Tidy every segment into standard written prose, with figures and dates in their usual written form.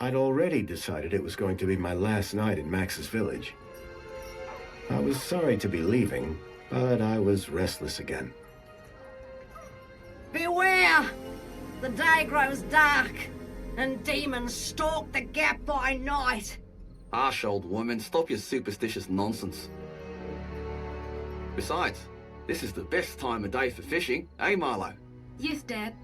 I'd already decided it was going to be my last night in Max's village. I was sorry to be leaving, but I was restless again. Beware! The day grows dark, and demons stalk the gap by night. Harsh, old woman, stop your superstitious nonsense. Besides, this is the best time of day for fishing, eh, Milo? Yes, Dad.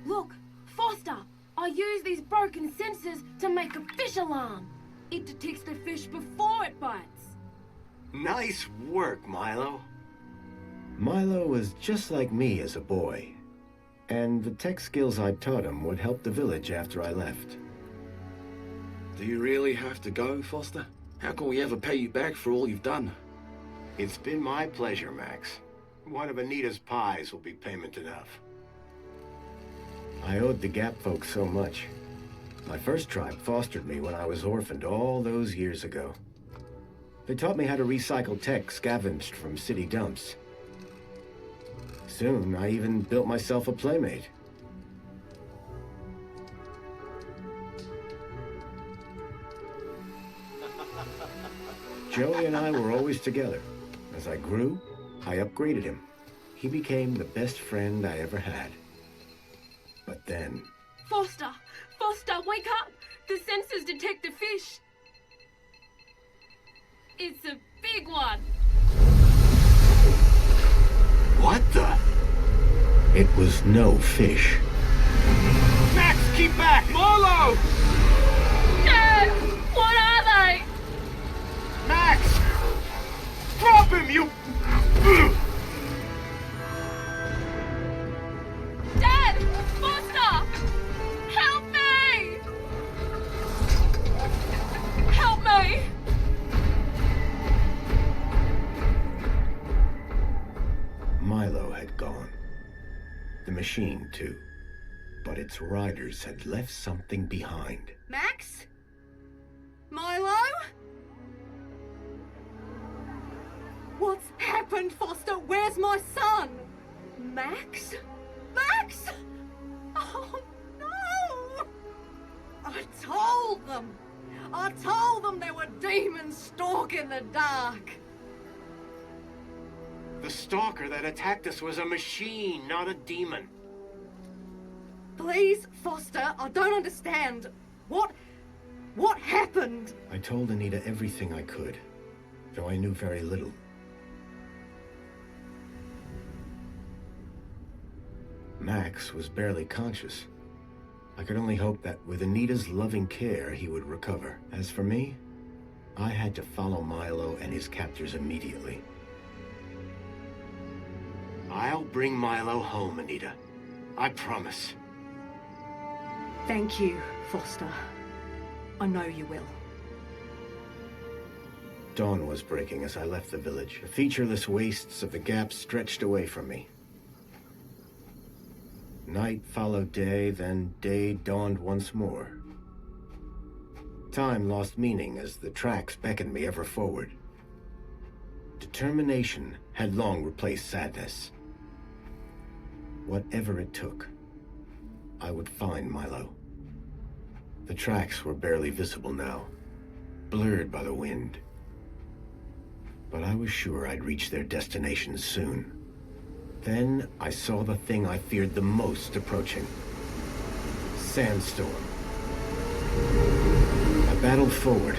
Look, Foster! I use these broken sensors to make a fish alarm. It detects the fish before it bites. Nice work, Milo. Milo was just like me as a boy, and the tech skills I taught him would help the village after I left. Do you really have to go, Foster? How can we ever pay you back for all you've done? It's been my pleasure, Max. One of Anita's pies will be payment enough. I owed the Gap folks so much. My first tribe fostered me when I was orphaned all those years ago. They taught me how to recycle tech scavenged from city dumps. Soon, I even built myself a playmate. Joey and I were always together. As I grew, I upgraded him. He became the best friend I ever had. But then... Foster! Foster, wake up! The sensors detect the fish. It's a big one. What the? It was no fish. Max, keep back! Milo! Dad! What are they? Max! Drop him, you... Dad! Foster! Help me! Help me! Milo had gone. The machine, too. But its riders had left something behind. Max? Milo? What's happened, Foster? Where's my son? Max? Max? Oh, no! I told them there were demons stalking the dark. The stalker that attacked us was a machine, not a demon. Please, Foster, I don't understand. What happened? I told Anita everything I could, though I knew very little. Max was barely conscious. I could only hope that with Anita's loving care, he would recover. As for me, I had to follow Milo and his captors immediately. I'll bring Milo home, Anita. I promise. Thank you, Foster. I know you will. Dawn was breaking as I left the village. The featureless wastes of the Gap stretched away from me. Night followed day, then day dawned once more. Time lost meaning as the tracks beckoned me ever forward. Determination had long replaced sadness. Whatever it took, I would find Milo. The tracks were barely visible now, blurred by the wind. But I was sure I'd reach their destination soon. Then I saw the thing I feared the most approaching. Sandstorm. I battled forward,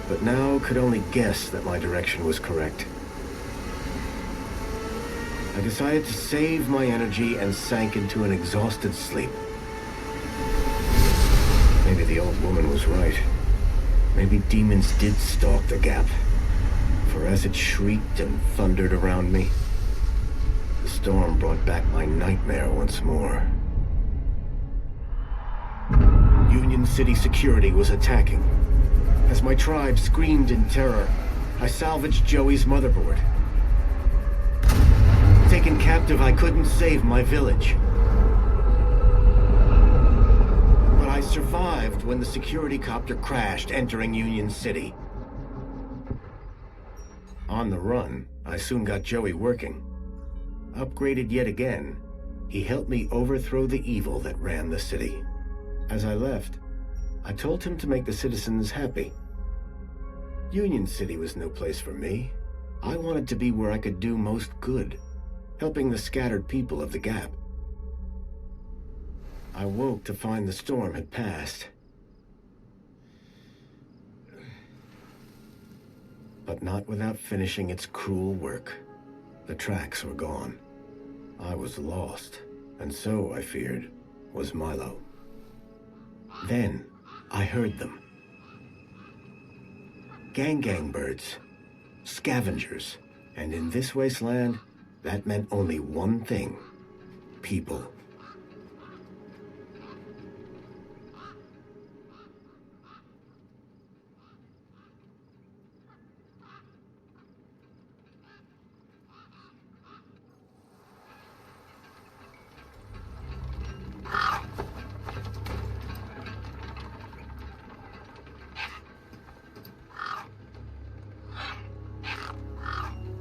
but now could only guess that my direction was correct. I decided to save my energy and sank into an exhausted sleep. Maybe the old woman was right. Maybe demons did stalk the Gap. For as it shrieked and thundered around me, the storm brought back my nightmare once more. Union City security was attacking. As my tribe screamed in terror, I salvaged Joey's motherboard. Taken captive, I couldn't save my village. But I survived when the security copter crashed, entering Union City. On the run, I soon got Joey working. Upgraded yet again, He helped me overthrow the evil that ran the city. As I left, I told him to make the citizens happy. Union City was no place for me. I wanted to be where I could do most good, helping the scattered people of the Gap. I woke to find the storm had passed. But not without finishing its cruel work. The tracks were gone. I was lost, and so, I feared, was Milo. Then, I heard them. Gang birds, scavengers, and in this wasteland, that meant only one thing: people.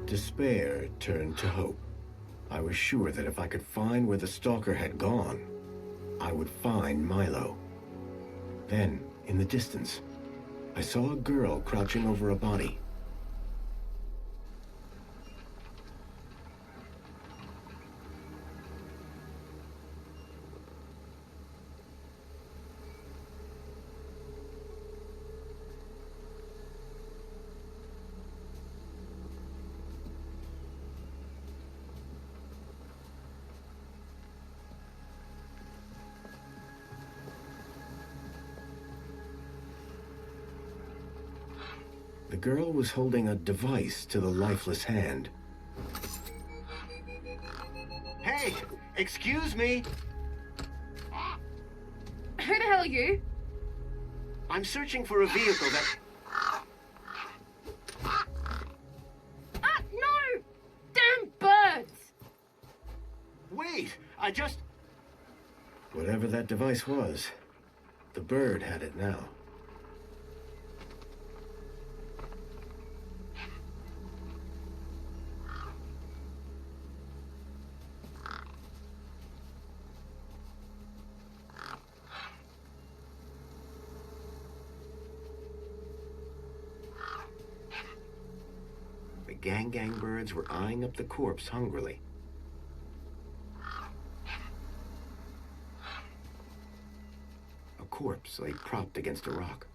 Despair turned to hope. I was sure that if I could find where the stalker had gone, I would find Milo. Then, in the distance, I saw a girl crouching over a body. The girl was holding a device to the lifeless hand. Hey, excuse me. Who the hell are you? I'm searching for a vehicle that... Ah, no! Damn birds! Wait, I just... Whatever that device was, the bird had it now. The gang birds were eyeing up the corpse hungrily. A corpse lay propped against a rock.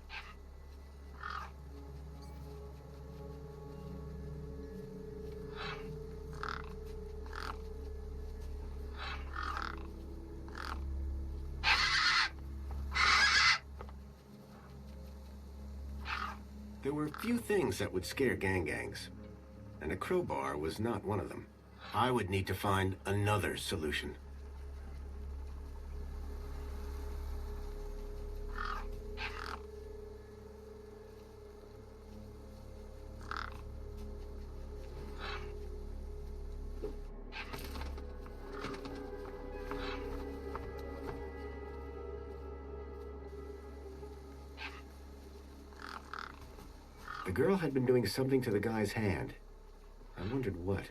There were few things that would scare gangs, and a crowbar was not one of them. I would need to find another solution. The girl had been doing something to the guy's hand. I wondered what.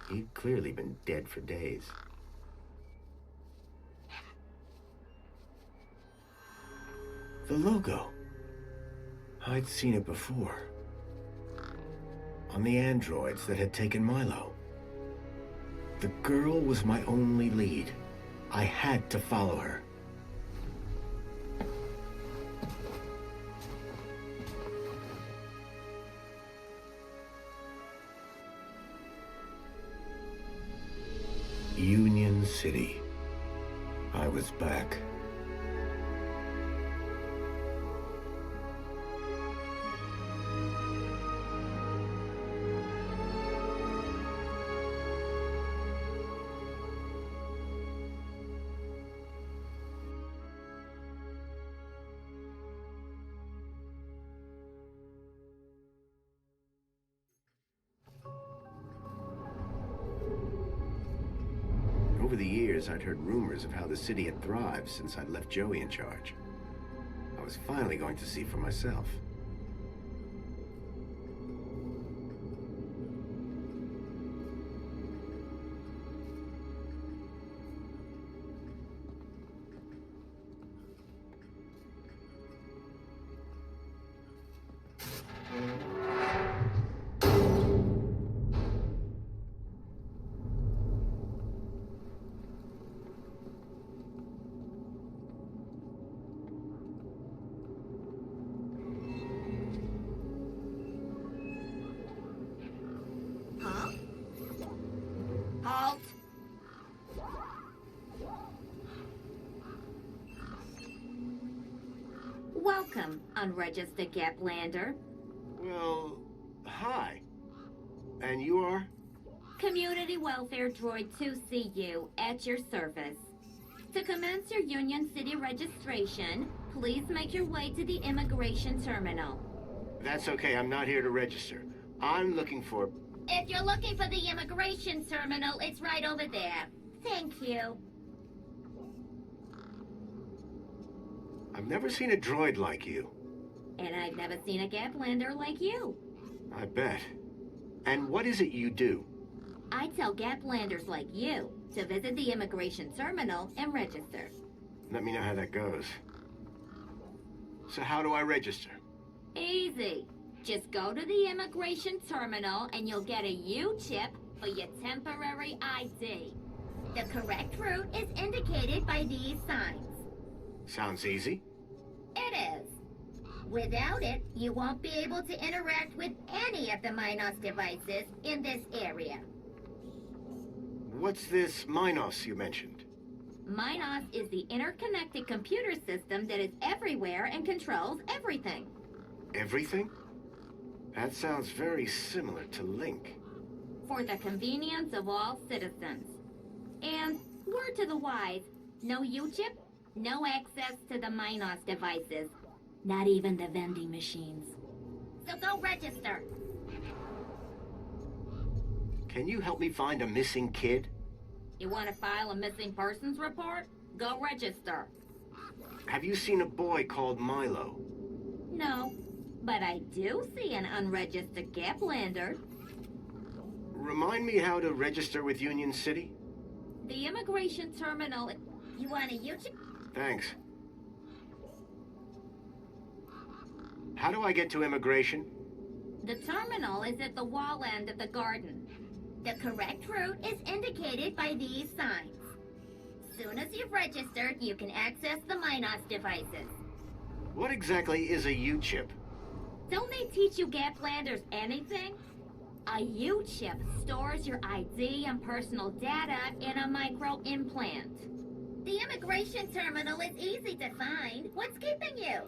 He'd clearly been dead for days. The logo. I'd seen it before. On the androids that had taken Milo. The girl was my only lead. I had to follow her. Union City. I was back. Over the years, I'd heard rumors of how the city had thrived since I'd left Joey in charge. I was finally going to see for myself. unregistered Gaplander. Well, hi. And you are? Community Welfare Droid 2CU at your service. To commence your Union City registration, please make your way to the immigration terminal. That's okay, I'm not here to register. I'm looking for... If you're looking for the immigration terminal, it's right over there. Thank you. I've never seen a droid like you. And I've never seen a Gaplander like you. I bet. And what is it you do? I tell Gaplanders like you to visit the immigration terminal and register. Let me know how that goes. So how do I register? Easy. Just go to the immigration terminal and you'll get a U-chip for your temporary ID. The correct route is indicated by these signs. Sounds easy. It is. Without it, you won't be able to interact with any of the Minos devices in this area. What's this Minos you mentioned? Minos is the interconnected computer system that is everywhere and controls everything. Everything? That sounds very similar to Link. For the convenience of all citizens. And, word to the wise, no U-chip, no access to the Minos devices. Not even the vending machines. So go register. Can you help me find a missing kid? You want to file a missing persons report? Go register. Have you seen a boy called Milo? No, but I do see an unregistered Gaplander. Remind me how to register with Union City? The immigration terminal... You want a U-chip? Thanks. How do I get to immigration? The terminal is at the wall end of the garden. The correct route is indicated by these signs. Soon as you've registered, you can access the Minos devices. What exactly is a U-chip? Don't they teach you Gaplanders anything? A U-chip stores your ID and personal data in a micro-implant. The immigration terminal is easy to find. What's keeping you?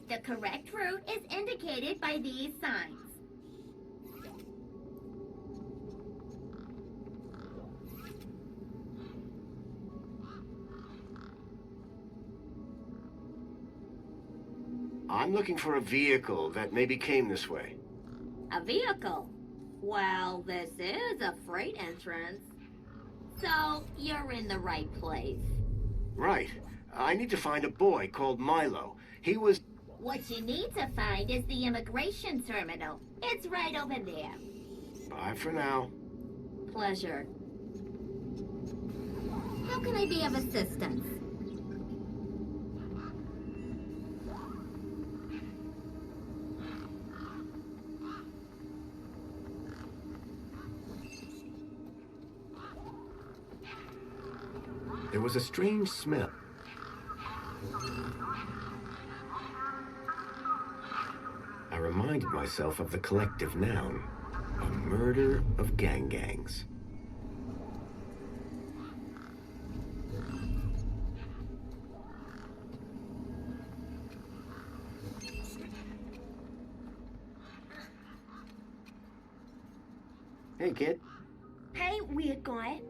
The correct route is indicated by these signs. I'm looking for a vehicle that maybe came this way. A vehicle? Well, this is a freight entrance. So, you're in the right place. Right. I need to find a boy called Milo. He was... What you need to find is the immigration terminal. It's right over there. Bye for now. Pleasure. How can I be of assistance? There was a strange smell. I reminded myself of the collective noun, a murder of gangs. Hey, kid. Hey, weird guy.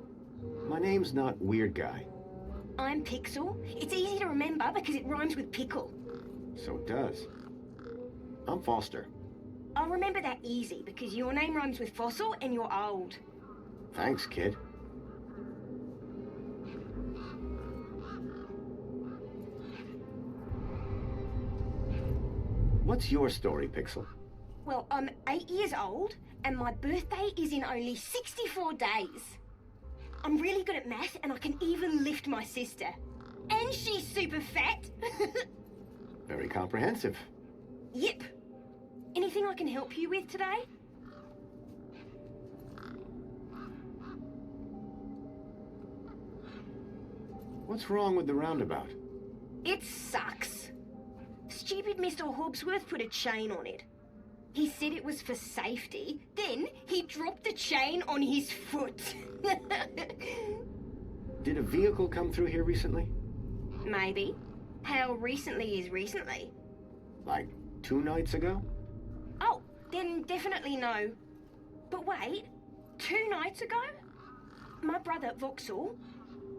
My name's not Weird Guy. I'm Pixel. It's easy to remember because it rhymes with pickle. So it does. I'm Foster. I'll remember that easy because your name rhymes with fossil and you're old. Thanks, kid. What's your story, Pixel? Well, I'm 8 years old and my birthday is in only 64 days. I'm really good at math and I can even lift my sister. And she's super fat. Very comprehensive. Yep. Anything I can help you with today? What's wrong with the roundabout? It sucks. Stupid Mr. Hobbsworth put a chain on it. He said it was for safety, then he dropped the chain on his foot. Did a vehicle come through here recently? Maybe. How recently is recently? Like 2 nights ago? Oh, then definitely no. But wait, 2 nights ago? My brother, Vauxhall,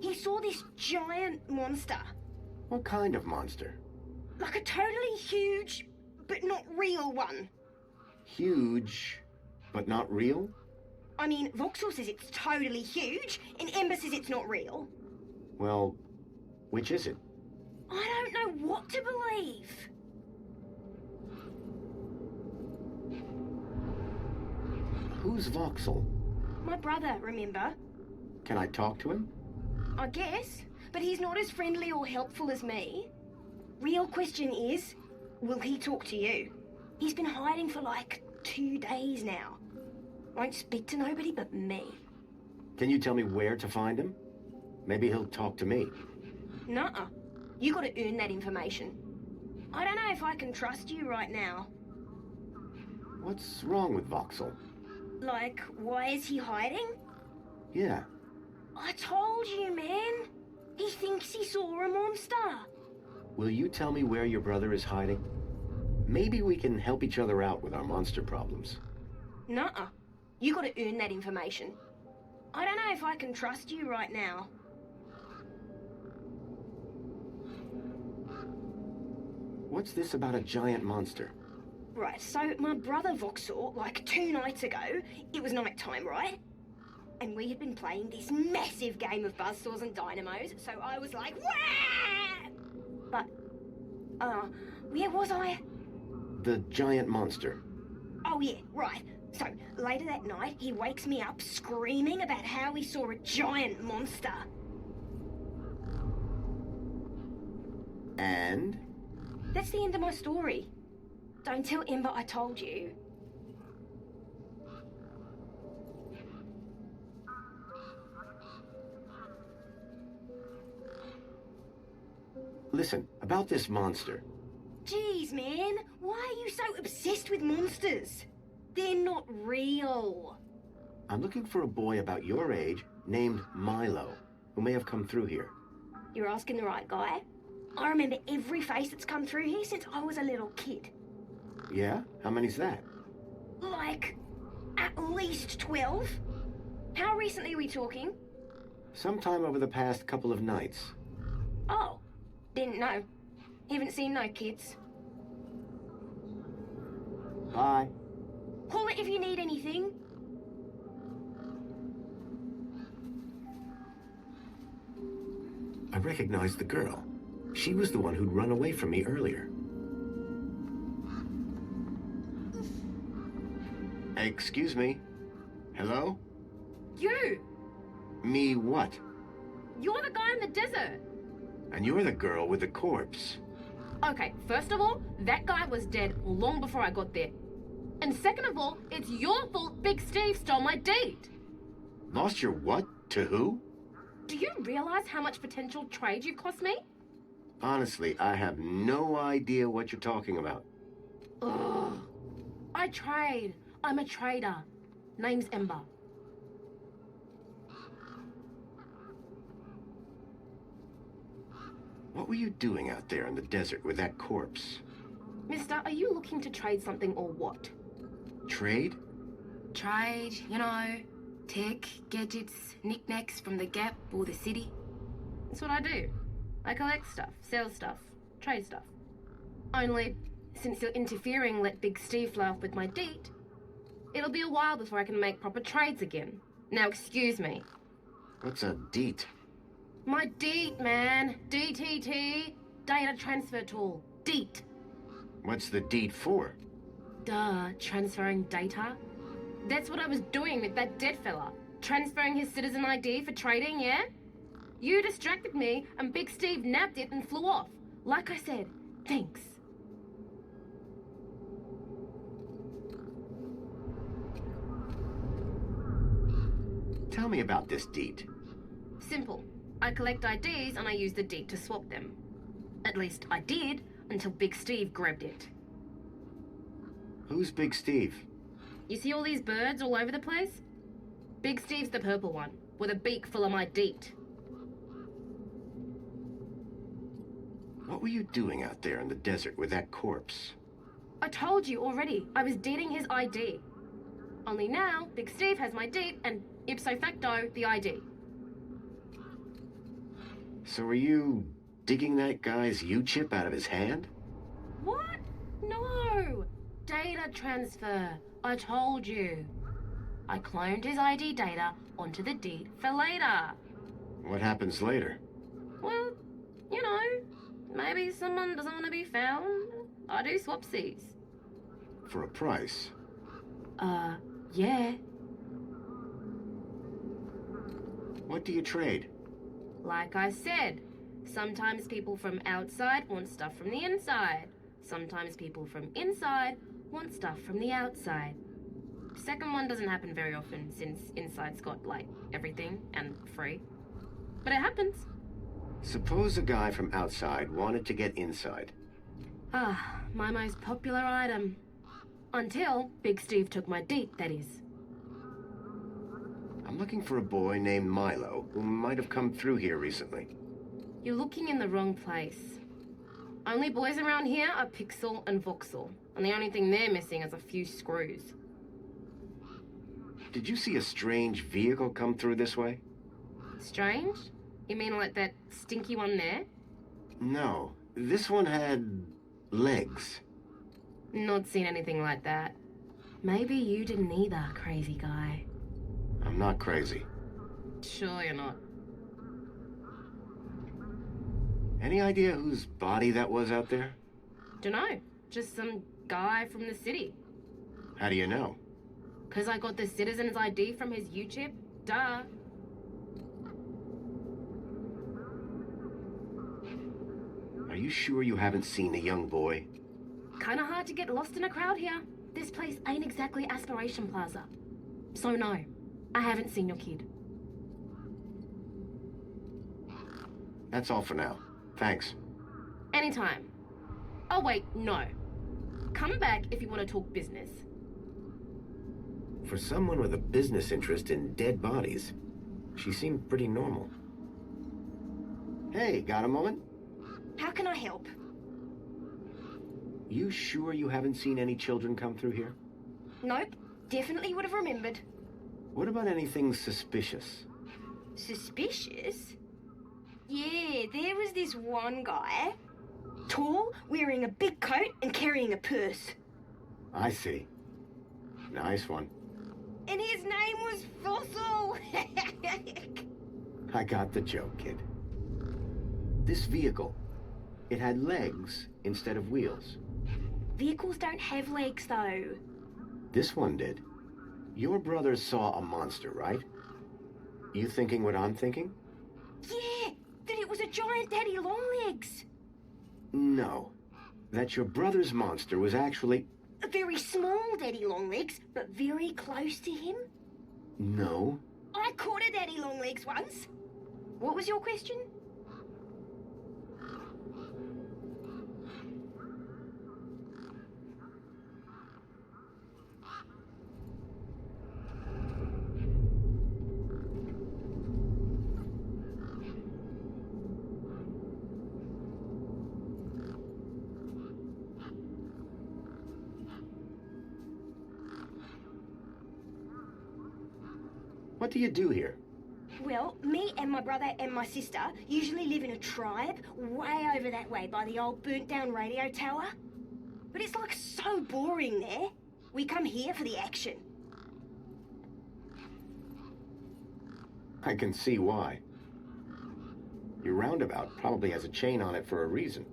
he saw this giant monster. What kind of monster? Like a totally huge, but not real one. Huge, but not real? I mean, Vauxhall says it's totally huge, and Ember says it's not real. Well, which is it? I don't know what to believe. Who's Vauxhall? My brother, remember? Can I talk to him? I guess, but he's not as friendly or helpful as me. Real question is, will he talk to you? He's been hiding for like 2 days now. Won't speak to nobody but me. Can you tell me where to find him? Maybe he'll talk to me. Nuh-uh. You gotta earn that information. I don't know if I can trust you right now. What's wrong with Vauxhall? Like, why is he hiding? Yeah, I told you, man. He thinks he saw a monster. will you tell me where your brother is hiding? Maybe we can help each other out with our monster problems. Nuh-uh. You gotta earn that information. I don't know if I can trust you right now. What's this about a giant monster? Right, so my brother Vauxhall, like 2 nights ago, it was night time, right? And we had been playing this massive game of buzzsaws and dynamos, so I was like, wah! But, where was I? The giant monster. Oh yeah, right. So, later that night, he wakes me up screaming about how he saw a giant monster. And? That's the end of my story. Don't tell Ember I told you. Listen, about this monster. Jeez, man, why are you so obsessed with monsters? They're not real. I'm looking for a boy about your age named Milo, who may have come through here. You're asking the right guy. I remember every face that's come through here since I was a little kid. Yeah? How many's that? Like, at least 12. How recently are we talking? Sometime over the past couple of nights. Oh, didn't know. Haven't seen no kids. Bye. Call it if you need anything. I recognized the girl. She was the one who'd run away from me earlier. Excuse me. Hello? You! Me what? You're the guy in the desert! And you're the girl with the corpse. Okay, first of all, that guy was dead long before I got there. And second of all, it's your fault Big Steve stole my date. Lost your what? To who? Do you realize how much potential trade you cost me? Honestly, I have no idea what you're talking about. Ugh. I trade. I'm a trader. Name's Ember. What were you doing out there in the desert with that corpse? Mister, are you looking to trade something or what? Trade? Trade, you know, tech, gadgets, knickknacks from the Gap or the city. That's what I do. I collect stuff, sell stuff, trade stuff. Only, since you're interfering, let Big Steve fly off with my deed, it'll be a while before I can make proper trades again. Now, excuse me. What's a deet? My DEET, man. DTT. Data transfer tool. DEET. What's the deet for? Duh, transferring data. That's what I was doing with that dead fella. Transferring his citizen ID for trading, yeah? You distracted me, and Big Steve nabbed it and flew off. Like I said, thanks. Tell me about this deet. Simple. I collect IDs and I use the DEET to swap them. At least I did, until Big Steve grabbed it. Who's Big Steve? You see all these birds all over the place? Big Steve's the purple one, with a beak full of my DEET. What were you doing out there in the desert with that corpse? I told you already, I was dating his ID. Only now, Big Steve has my deed and ipso facto, the ID. So were you digging that guy's U-chip out of his hand? What? No! Data transfer. I told you. I cloned his ID data onto the deed for later. What happens later? Well, you know, maybe someone doesn't want to be found. I do swapsies. For a price? Yeah. What do you trade? Like I said, sometimes people from outside want stuff from the inside. Sometimes people from inside want stuff from the outside. Second one doesn't happen very often since inside's got, like, everything and free. But it happens. Suppose a guy from outside wanted to get inside. Ah, my most popular item. Until Big Steve took my deed, that is. I'm looking for a boy named Milo who might have come through here recently. You're looking in the wrong place. Only boys around here are Pixel and Voxel, and the only thing they're missing is a few screws. Did you see a strange vehicle come through this way? Strange? You mean like that stinky one there? No, this one had legs. Not seen anything like that. Maybe you didn't either, crazy guy. I'm not crazy. Sure you're not. Any idea whose body that was out there? Dunno. Just some guy from the city. How do you know? 'Cause I got the citizen's ID from his U-chip? Duh. Are you sure you haven't seen a young boy? Kinda hard to get lost in a crowd here. This place ain't exactly Aspiration Plaza. So no, I haven't seen your kid. That's all for now. Thanks. Anytime. Oh wait, no. Come back if you want to talk business. For someone with a business interest in dead bodies, she seemed pretty normal. Hey, got a moment? How can I help? You sure you haven't seen any children come through here? Nope. Definitely would have remembered. What about anything suspicious? Suspicious? Yeah, there was this one guy. Tall, wearing a big coat and carrying a purse. I see. Nice one. And his name was Fossil! I got the joke, kid. This vehicle, it had legs instead of wheels. Vehicles don't have legs, though. This one did. Your brother saw a monster, right? You thinking what I'm thinking? Yeah, that it was a giant daddy longlegs. No. That your brother's monster was actually... A very small daddy longlegs, but very close to him. No. I caught a daddy longlegs once. What was your question? What do you do here? Well, me and my brother and my sister usually live in a tribe way over that way by the old burnt down radio tower. But it's like so boring there. We come here for the action. I can see why. Your roundabout probably has a chain on it for a reason.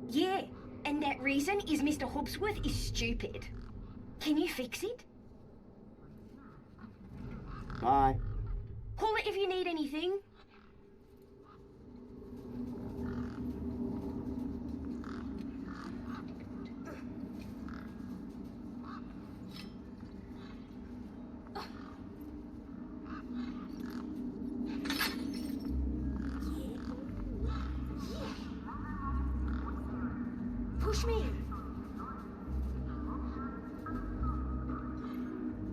Yeah, and that reason is Mr. Hobsworth is stupid. Can you fix it? Bye. Call it if you need anything. Push me.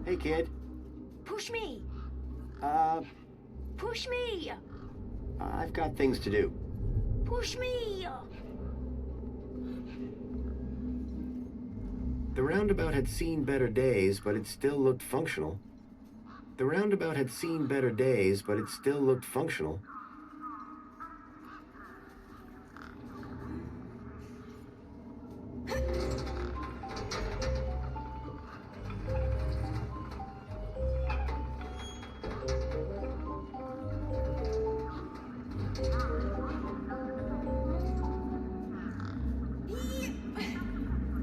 Hey, kid. Push me. Push me. I've got things to do. Push me. The roundabout had seen better days, but it still looked functional. The roundabout had seen better days, but it still looked functional.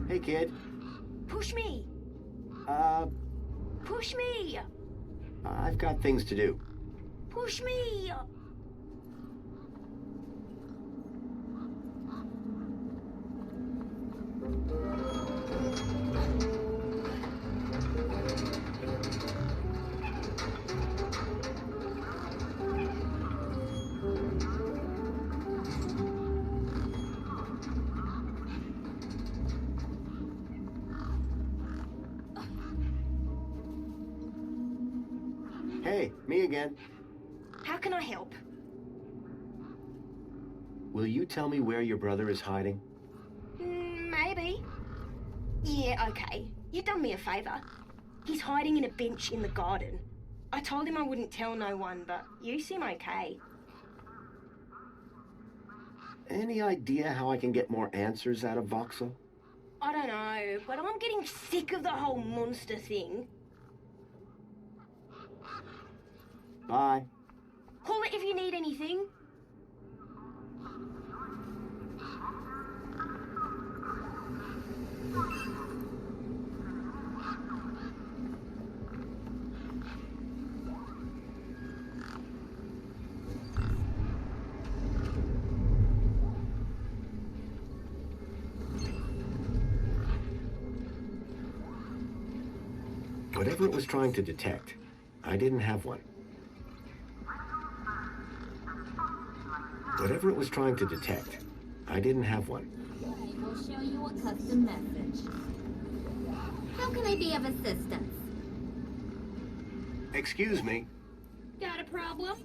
Hey, kid. Push me! Push me! I've got things to do. Push me! Hey, me again. How can I help? Will you tell me where your brother is hiding? Maybe. Yeah, okay. You've done me a favour. He's hiding in a bench in the garden. I told him I wouldn't tell no one, but you seem okay. Any idea how I can get more answers out of Voxel? I don't know, but I'm getting sick of the whole monster thing. Bye. Call it if you need anything. Whatever it was trying to detect, I didn't have one. Whatever it was trying to detect, I didn't have one. We'll show you a custom message. How can I be of assistance? Excuse me, Got a problem?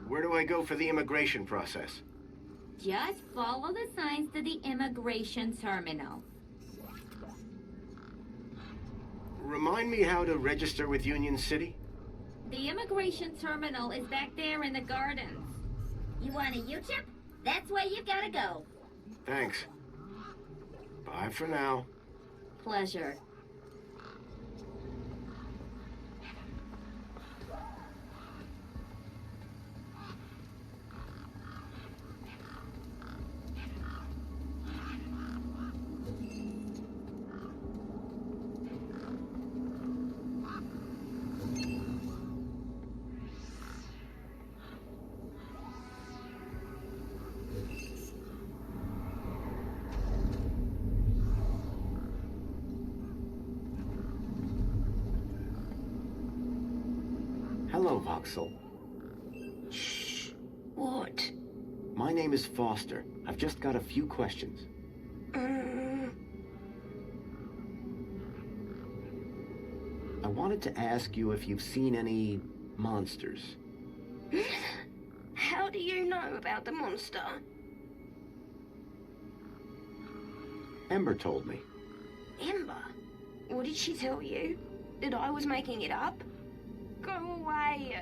where do I go for the immigration process? Just follow the signs to the immigration terminal. Remind me how to register with Union City? The immigration terminal is back there in the gardens. You want a U-chip? That's where you gotta go. Thanks. Bye for now. Pleasure. Hello, Voxel. Shh. What? My name is Foster. I've just got a few questions. I wanted to ask you if you've seen any monsters. How do you know about the monster? Ember told me. Ember? What did she tell you? That I was making it up? Go away.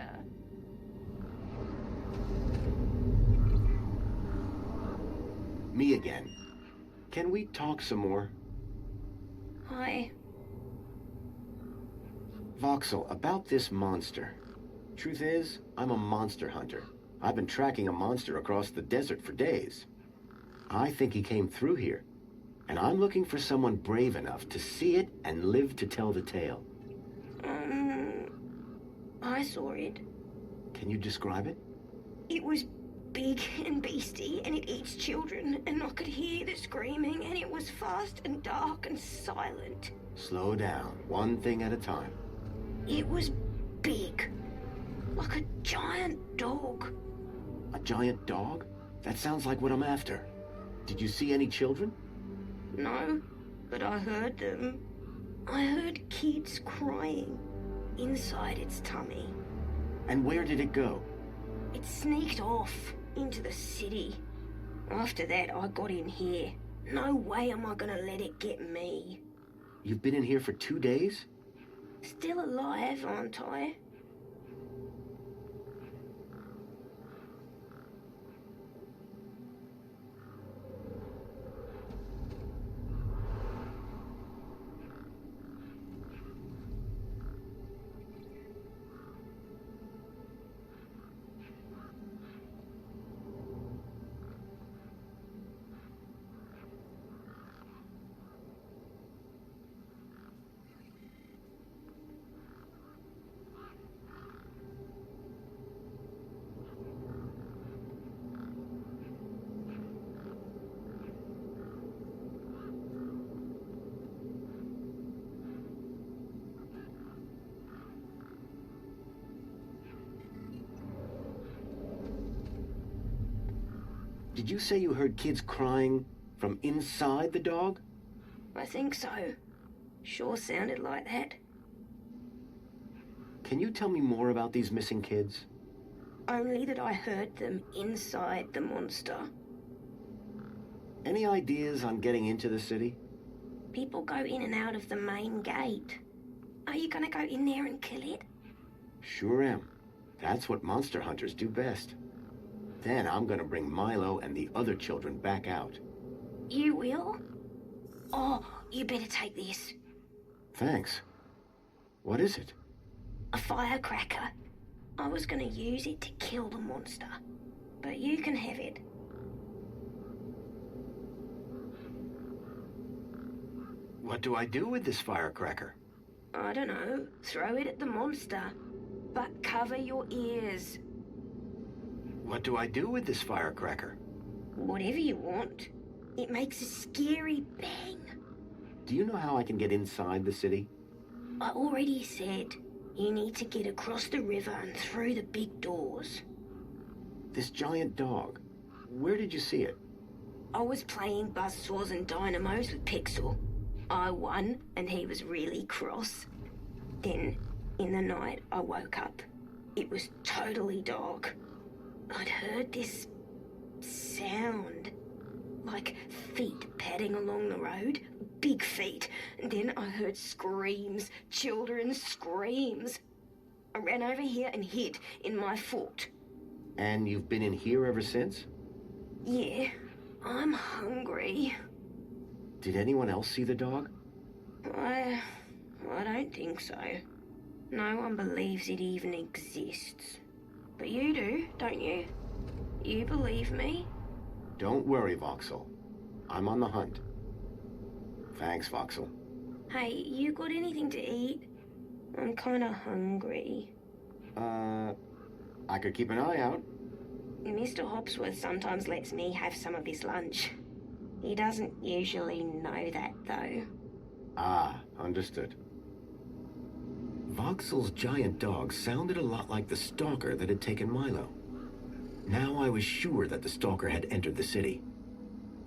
Me again. Can we talk some more? Hi. Voxel, about this monster. Truth is, I'm a monster hunter. I've been tracking a monster across the desert for days. I think he came through here, and I'm looking for someone brave enough to see it and live to tell the tale. I saw it. Can you describe it? It was big and beastie, and it eats children, and I could hear the screaming, and it was fast and dark and silent. Slow down, one thing at a time. It was big. Like a giant dog. A giant dog? That sounds like what I'm after. Did you see any children? No, but I heard them. I heard kids crying inside its tummy. And where did it go? It sneaked off into the city. After that, I got in here. No way am I gonna let it get me. You've been in here for 2 days? Still alive, aren't I? Did you say you heard kids crying from inside the dog? I think so. Sure sounded like that. Can you tell me more about these missing kids? Only that I heard them inside the monster. Any ideas on getting into the city? People go in and out of the main gate. Are you gonna go in there and kill it? Sure am. That's what monster hunters do best. Then I'm gonna bring Milo and the other children back out. You will? Oh, you better take this. Thanks. What is it? A firecracker. I was gonna use it to kill the monster, but you can have it. What do I do with this firecracker? I don't know. Throw it at the monster, but cover your ears. What do I do with this firecracker? Whatever you want. It makes a scary bang. Do you know how I can get inside the city? I already said you need to get across the river and through the big doors. This giant dog. Where did you see it? I was playing buzzsaws and dynamos with Pixel. I won and he was really cross. Then, in the night, I woke up. It was totally dark. I'd heard this sound, like feet padding along the road, big feet, and then I heard screams, children's screams. I ran over here and hid in my fort. And you've been in here ever since? Yeah, I'm hungry. Did anyone else see the dog? I don't think so. No one believes it even exists. But you do, don't you? You believe me? Don't worry, Voxel. I'm on the hunt. Thanks, Voxel. Hey, you got anything to eat? I'm kinda hungry. I could keep an eye out. Mr. Hopsworth sometimes lets me have some of his lunch. He doesn't usually know that, though. Ah, understood. Voxel's giant dog sounded a lot like the stalker that had taken Milo. Now I was sure that the stalker had entered the city.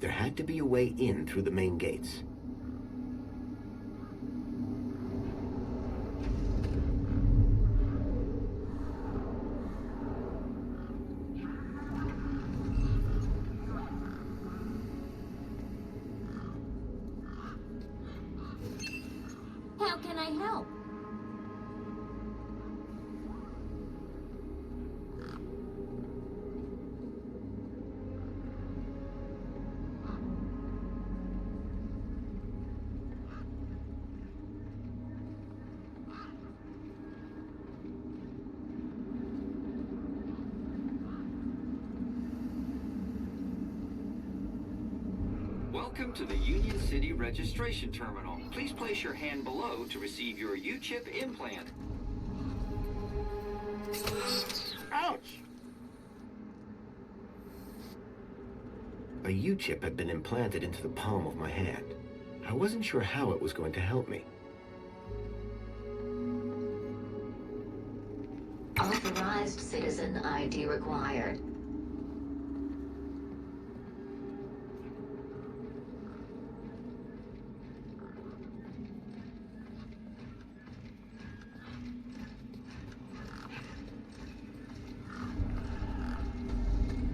There had to be a way in through the main gates. How can I help? Welcome to the Union City Registration Terminal. Please place your hand below to receive your U-chip implant. Ouch! A U-chip had been implanted into the palm of my hand. I wasn't sure how it was going to help me. Authorized citizen ID required.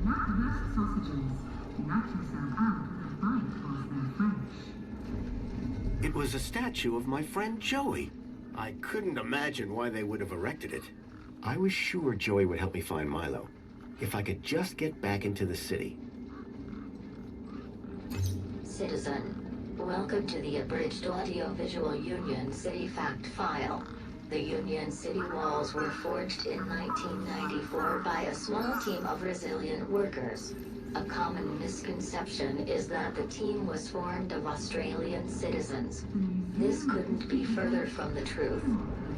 Not just sausages. Knock yourself out with a It was a statue of my friend Joey. I couldn't imagine why they would have erected it. I was sure Joey would help me find Milo. If I could just get back into the city. Citizen, welcome to the Abridged Audiovisual Union City Fact File. The Union City walls were forged in 1994 by a small team of resilient workers. A common misconception is that the team was formed of Australian citizens. This couldn't be further from the truth.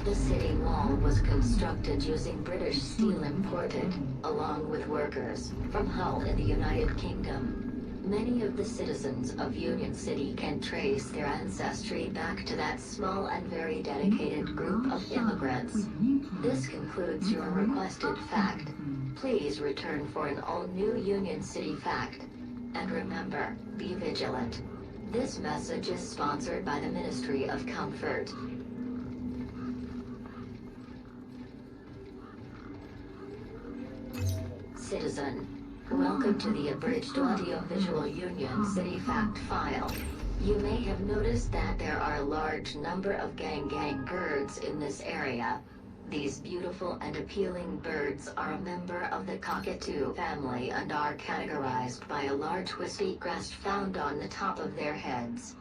The city wall was constructed using British steel imported, along with workers, from Hull in the United Kingdom. Many of the citizens of Union City can trace their ancestry back to that small and very dedicated group of immigrants. This concludes your requested fact. Please return for an all-new Union City fact. And remember, be vigilant. This message is sponsored by the Ministry of Comfort. Citizen, welcome to the Abridged Audiovisual Union City Fact File. You may have noticed that there are a large number of gang birds in this area. These beautiful and appealing birds are a member of the cockatoo family and are categorized by a large wispy crest found on the top of their heads.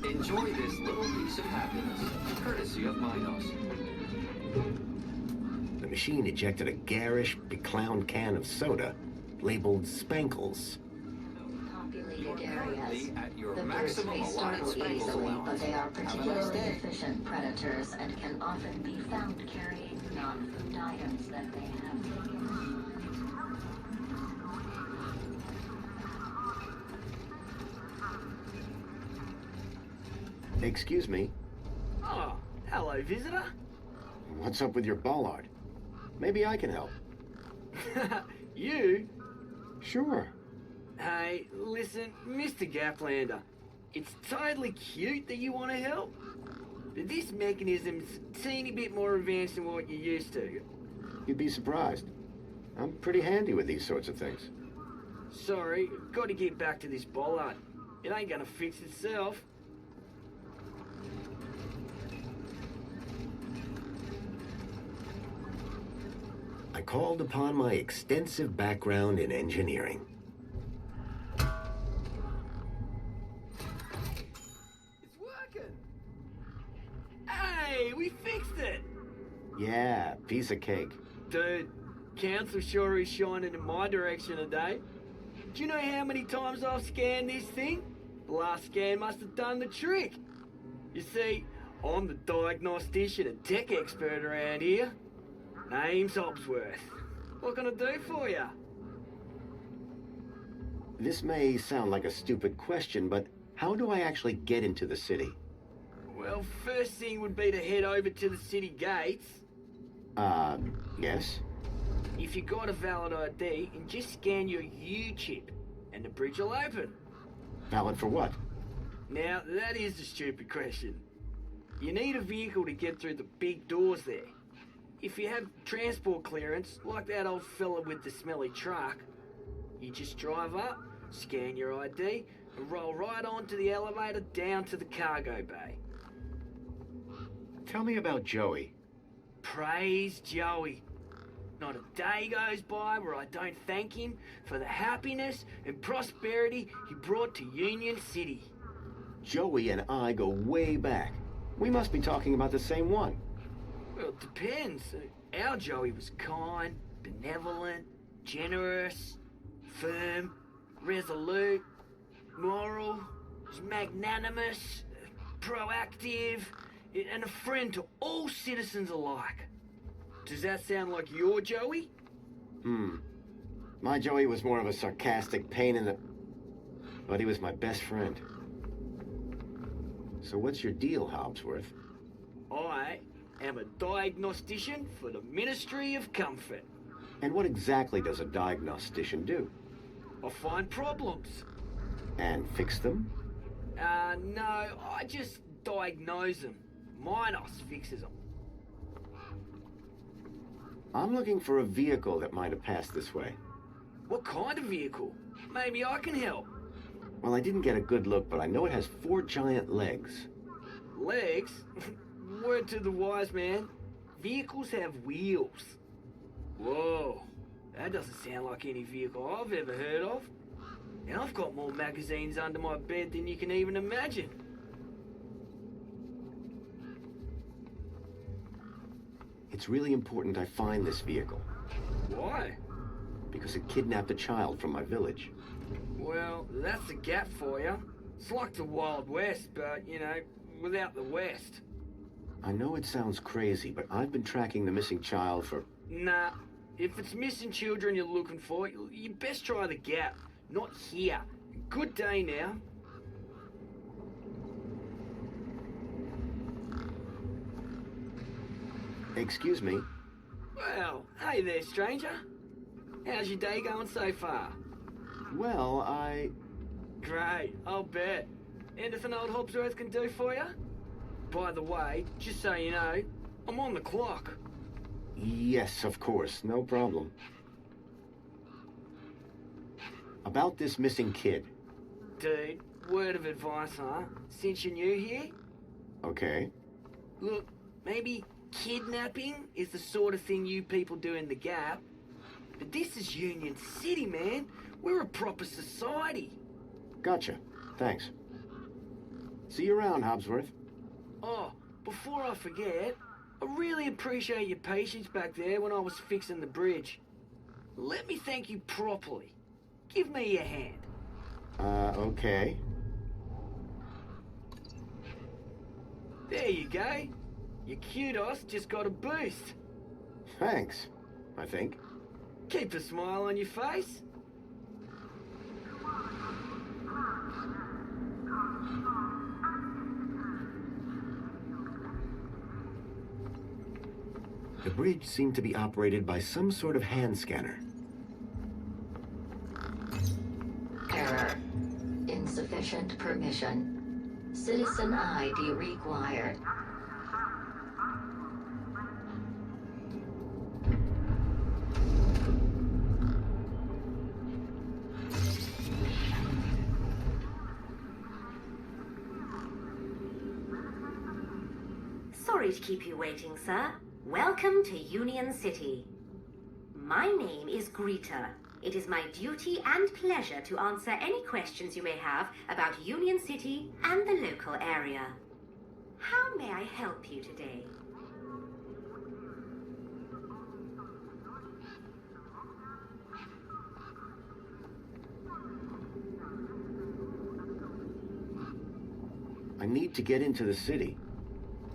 Enjoy this little piece of happiness, courtesy of Minos. The machine ejected a garish, beclowned can of soda, labeled Spankles. Populated areas. Currently at your The birds maximum may allotted startle spankles easily, but allowance. they are Have a nice particularly day. efficient predators and can often be found carrying non-food items that they have taken. Excuse me, Oh, hello, visitor. what's up with your bollard? Maybe I can help. You? Sure. Hey, listen, Mr. Gaplander. It's totally cute that you want to help. But this mechanism's a teeny bit more advanced than what you're used to. You'd be surprised. I'm pretty handy with these sorts of things. Sorry, got to get back to this bollard. It ain't gonna fix itself. I called upon my extensive background in engineering. It's working. Hey, we fixed it. Yeah, piece of cake. Dude, council sure is shining in my direction today. Do you know how many times I've scanned this thing? The last scan must have done the trick. You see, I'm the diagnostician and tech expert around here. Name's Hobsworth. What can I do for you? This may sound like a stupid question, but how do I actually get into the city? Well, first thing would be to head over to the city gates. Yes? If you got a valid ID, and just scan your U-chip, and the bridge will open. Valid for what? Now, that is the stupid question. You need a vehicle to get through the big doors there. If you have transport clearance, like that old fella with the smelly truck, you just drive up, scan your ID, and roll right onto the elevator down to the cargo bay. Tell me about Joey. Praise Joey. Not a day goes by where I don't thank him for the happiness and prosperity he brought to Union City. Joey and I go way back. We must be talking about the same one. Well, it depends. Our Joey was kind, benevolent, generous, firm, resolute, moral, magnanimous, proactive, and a friend to all citizens alike. Does that sound like your Joey? My Joey was more of a sarcastic pain in the... But he was my best friend. So what's your deal, Hobsworth? I am a diagnostician for the Ministry of Comfort. And what exactly does a diagnostician do? I find problems. And fix them? No, I just diagnose them. Minos fixes them. I'm looking for a vehicle that might have passed this way. What kind of vehicle? Maybe I can help. Well, I didn't get a good look, but I know it has 4 giant legs. Legs? Word to the wise man. Vehicles have wheels. Whoa, that doesn't sound like any vehicle I've ever heard of. And I've got more magazines under my bed than you can even imagine. It's really important I find this vehicle, Why? because it kidnapped a child from my village. Well, that's the Gap for you. It's like the Wild West, but, you know, without the West. I know it sounds crazy, but I've been tracking the missing child for... Nah, if it's missing children you're looking for, you best try the Gap, not here. Good day now. Excuse me. Well, hey there, stranger. How's your day going so far? Well, Great, I'll bet. Anything old Hobsworth can do for you? By the way, just so you know, I'm on the clock. Yes, of course, no problem. About this missing kid. Dude, word of advice, huh? Since you're new here? Okay. Look, maybe kidnapping is the sort of thing you people do in the Gap. But this is Union City, man. We're a proper society. Gotcha. Thanks. See you around, Hobsworth. Oh, before I forget, I really appreciate your patience back there when I was fixing the bridge. Let me thank you properly. Give me your hand. Okay. There you go. Your kudos just got a boost. Thanks, I think. Keep a smile on your face. The bridge seemed to be operated by some sort of hand scanner. Error. Insufficient permission. Citizen ID required. Sorry to keep you waiting, sir. Welcome to Union City. My name is Greta. It is my duty and pleasure to answer any questions you may have about Union City and the local area. How may I help you today? I need to get into the city.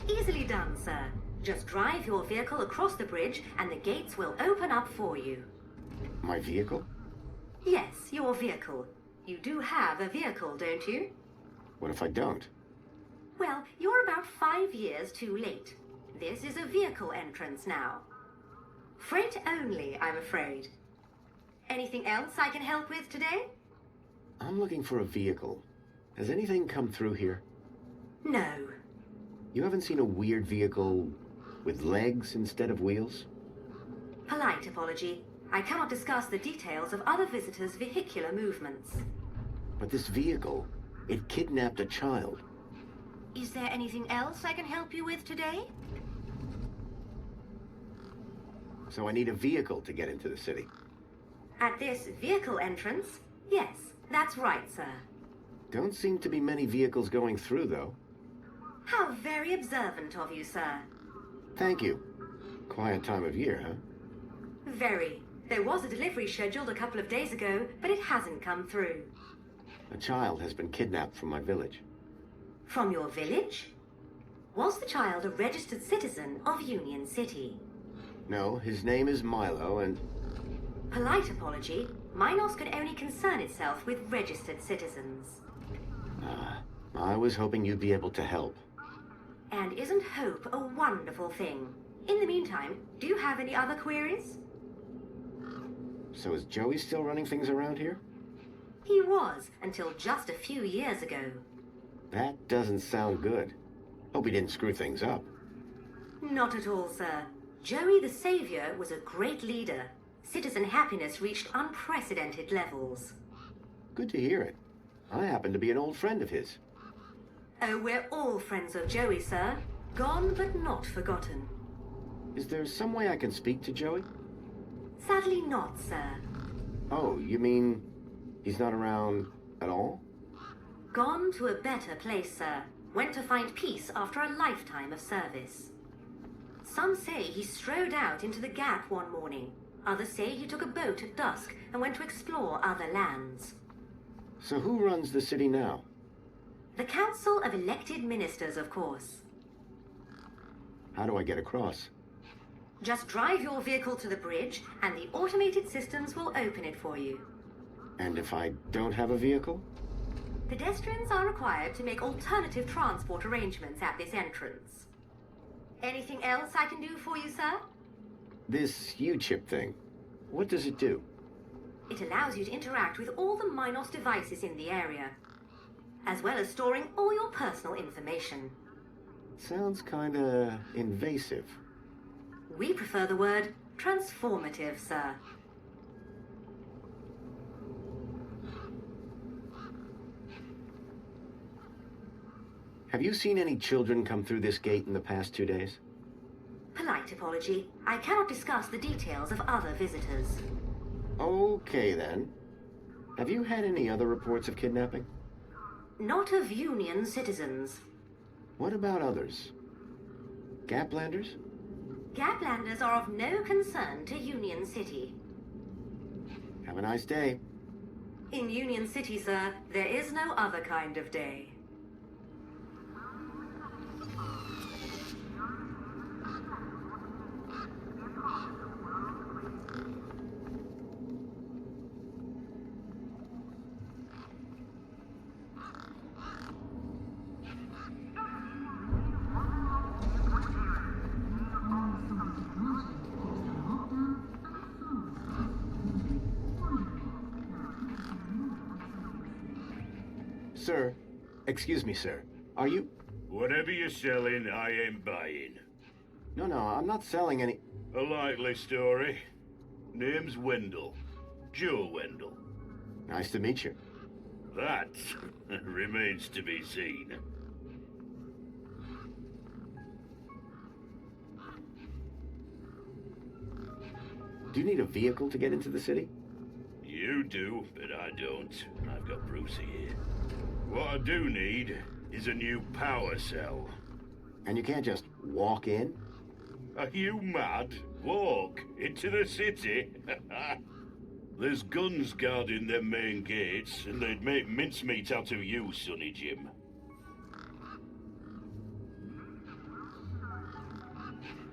Easily done, sir. Just drive your vehicle across the bridge and the gates will open up for you. My vehicle? Yes, your vehicle. You do have a vehicle, don't you? What if I don't? Well, you're about 5 years too late. This is a vehicle entrance now. Freight only, I'm afraid. Anything else I can help with today? I'm looking for a vehicle. Has anything come through here? No. You haven't seen a weird vehicle with legs instead of wheels? Polite apology. I cannot discuss the details of other visitors' vehicular movements. But this vehicle, it kidnapped a child. Is there anything else I can help you with today? So I need a vehicle to get into the city. At this vehicle entrance? Yes, that's right, sir. Don't seem to be many vehicles going through, though. How very observant of you, sir. Thank you. Quiet time of year, huh? Very. There was a delivery scheduled a couple of days ago, but it hasn't come through. A child has been kidnapped from my village. From your village? Was the child a registered citizen of Union City? No, his name is Milo, and... Polite apology. Minos can only concern itself with registered citizens. I was hoping you'd be able to help. And isn't hope a wonderful thing? In the meantime, do you have any other queries? So is Joey still running things around here? He was, until just a few years ago. That doesn't sound good. Hope he didn't screw things up. Not at all, sir. Joey the Savior was a great leader. Citizen happiness reached unprecedented levels. Good to hear it. I happen to be an old friend of his. Oh, we're all friends of Joey, sir. Gone but not forgotten. Is there some way I can speak to Joey? Sadly not, sir. Oh, you mean he's not around at all? Gone to a better place, sir. Went to find peace after a lifetime of service. Some say he strode out into the Gap one morning. Others say he took a boat at dusk and went to explore other lands. So who runs the city now? The Council of Elected Ministers, of course. How do I get across? Just drive your vehicle to the bridge, and the automated systems will open it for you. And if I don't have a vehicle? Pedestrians are required to make alternative transport arrangements at this entrance. Anything else I can do for you, sir? This U-chip thing, what does it do? It allows you to interact with all the Minos devices in the area, as well as storing all your personal information. Sounds kinda invasive. We prefer the word transformative, sir. Have you seen any children come through this gate in the past 2 days? Polite apology. I cannot discuss the details of other visitors. Okay, then. Have you had any other reports of kidnapping? Not of Union citizens. What about others? Gaplanders? Gaplanders are of no concern to Union City. Have a nice day. In Union City, sir, there is no other kind of day. Sir, excuse me, sir. Are you... Whatever you're selling, I ain't buying. No, I'm not selling any... A likely story. Name's Wendell. Joe Wendell. Nice to meet you. That remains to be seen. Do you need a vehicle to get into the city? You do, but I don't. I've got Brucey here. What I do need is a new power cell. And you can't just walk in? Are you mad? Walk into the city? There's guns guarding them main gates, and they'd make mincemeat out of you, Sonny Jim.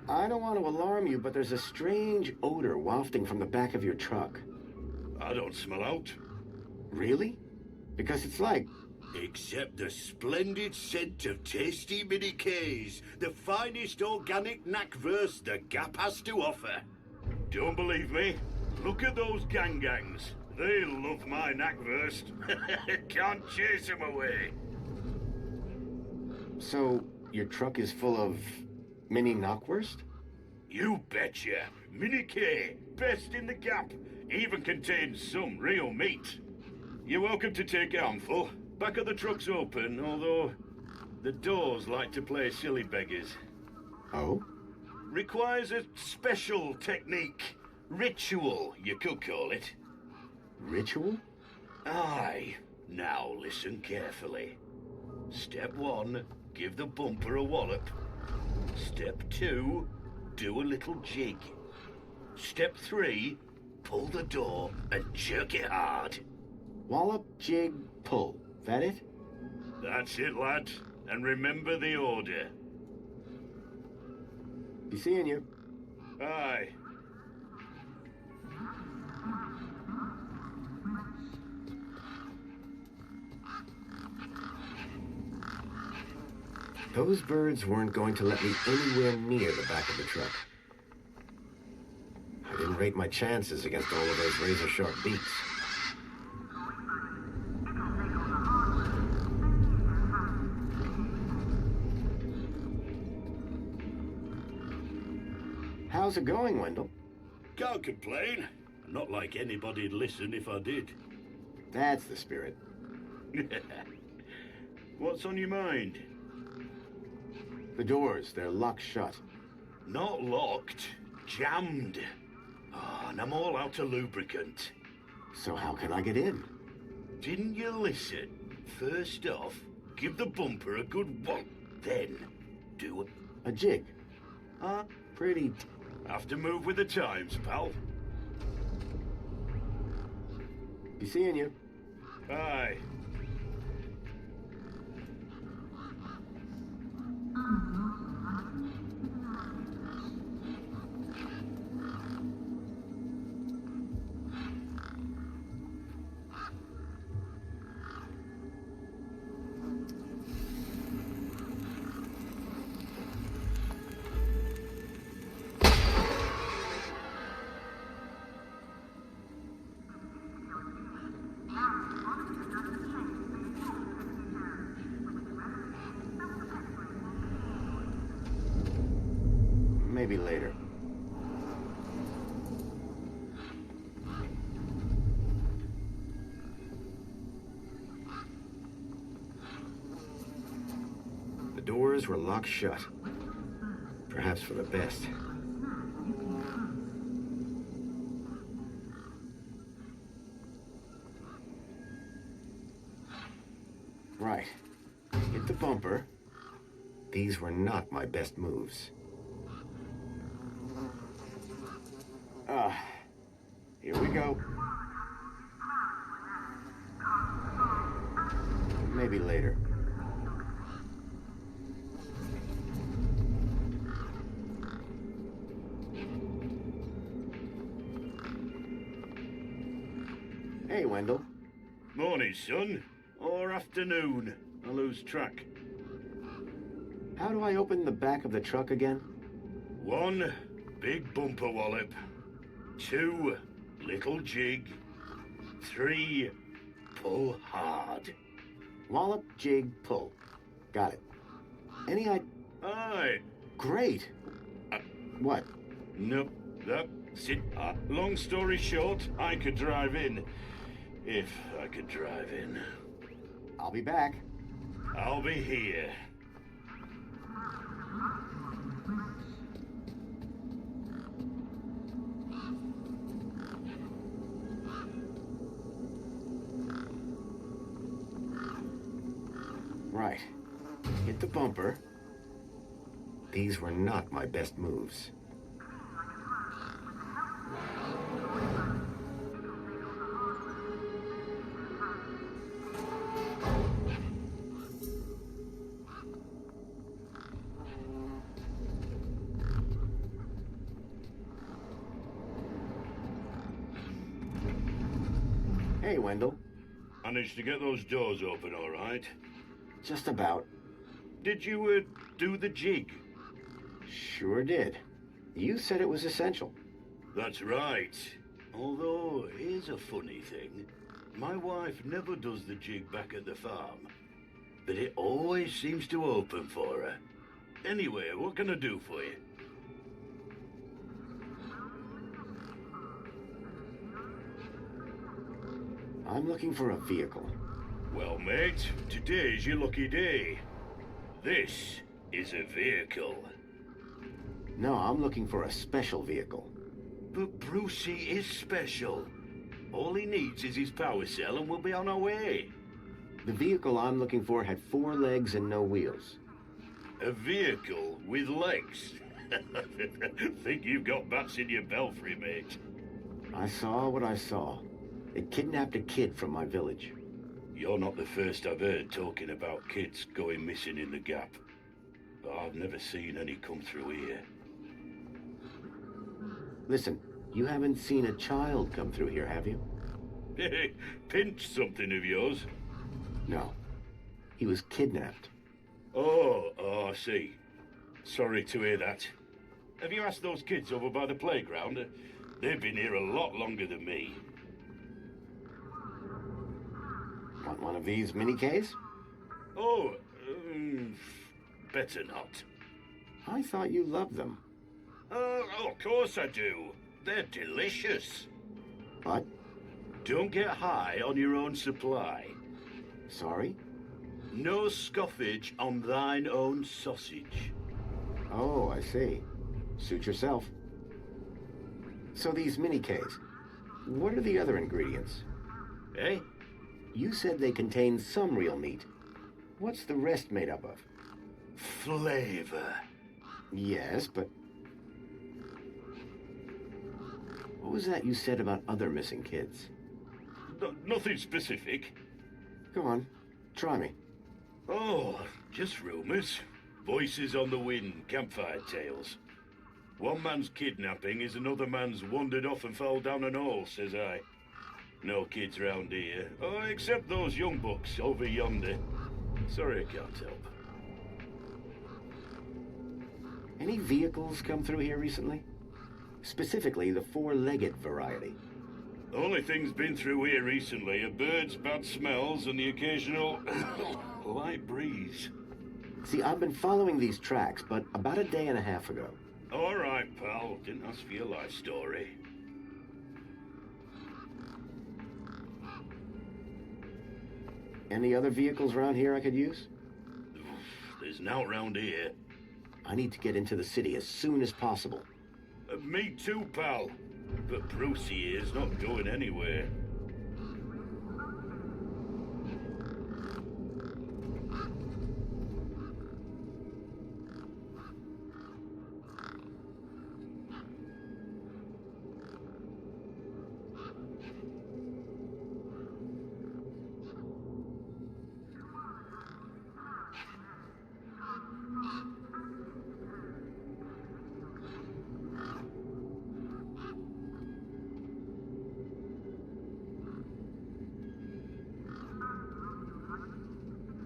I don't want to alarm you, but there's a strange odor wafting from the back of your truck. I don't smell out. Really? Because it's like... Except the splendid scent of tasty mini K's, the finest organic knackverse the Gap has to offer. Don't believe me? Look at those gangs. They love my knackverse. Can't chase them away. So, your truck is full of mini knockwurst? You betcha. Mini K, best in the Gap. Even contains some real meat. You're welcome to take a handful. Back of the truck's open, although the doors like to play silly beggars. Oh? Requires a special technique. Ritual, you could call it. Ritual? Aye. Now listen carefully. Step 1, give the bumper a wallop. Step 2, do a little jig. Step 3, pull the door and jerk it hard. Wallop, jig, pull. That it? That's it, lad. And remember the order. Be seeing you. Aye. Those birds weren't going to let me anywhere near the back of the truck. I didn't rate my chances against all of those razor-sharp beaks. How's it going, Wendell? Can't complain. Not like anybody'd listen if I did. That's the spirit. What's on your mind? The doors, they're locked shut. Not locked, jammed. Oh, and I'm all out of lubricant. So how can I get in? Didn't you listen? First off, give the bumper a good whack. Then, do a jig. Pretty... Have to move with the times, pal. Be seeing you. Aye. Maybe later. The doors were locked shut. Perhaps for the best. Right. Hit the bumper. These were not my best moves. Here we go. Maybe later. Hey, Wendell. Morning, son. Or afternoon. I lose track. How do I open the back of the truck again? 1, big bumper wallop. 2, little jig. 3, pull hard. Wallop, jig, pull. Got it. Any Aye. Great. What? Nope. That's it. Long story short, I could drive in. If I could drive in. I'll be back. I'll be here. Right. Hit the bumper. These were not my best moves. Hey, Wendell. Managed to get those doors open all right? Just about. Did you, do the jig? Sure did. You said it was essential. That's right. Although, here's a funny thing. My wife never does the jig back at the farm. But it always seems to open for her. Anyway, what can I do for you? I'm looking for a vehicle. Well, mate, today's your lucky day. This is a vehicle. No, I'm looking for a special vehicle. But Brucey is special. All he needs is his power cell and we'll be on our way. The vehicle I'm looking for had 4 legs and no wheels. A vehicle with legs? Think you've got bats in your belfry, mate. I saw what I saw. They kidnapped a kid from my village. You're not the first I've heard talking about kids going missing in the Gap. But I've never seen any come through here. Listen, you haven't seen a child come through here, have you? Pinch something of yours? No. He was kidnapped. Oh, I see. Sorry to hear that. Have you asked those kids over by the playground? They've been here a lot longer than me. Want one of these mini Ks? Oh, better not. I thought you loved them. Oh, of course I do. They're delicious. What? Don't get high on your own supply. Sorry? No scoffage on thine own sausage. Oh, I see. Suit yourself. So these mini Ks, what are the other ingredients? Eh? You said they contain some real meat. What's the rest made up of? Flavor. Yes, but... What was that you said about other missing kids? Nothing specific. Go on, try me. Oh, just rumors. Voices on the wind, campfire tales. One man's kidnapping is another man's wandered off and fell down an hole, says I. No kids round here. Oh, except those young bucks over yonder. Sorry I can't help. Any vehicles come through here recently? Specifically, the four-legged variety. The only thing's been through here recently are birds, bad smells, and the occasional light breeze. See, I've been following these tracks, but about a day and a half ago. All right, pal. Didn't ask for your life story. Any other vehicles around here I could use? There's nought round here. I need to get into the city as soon as possible. Me too, pal. But Brucey here's not going anywhere.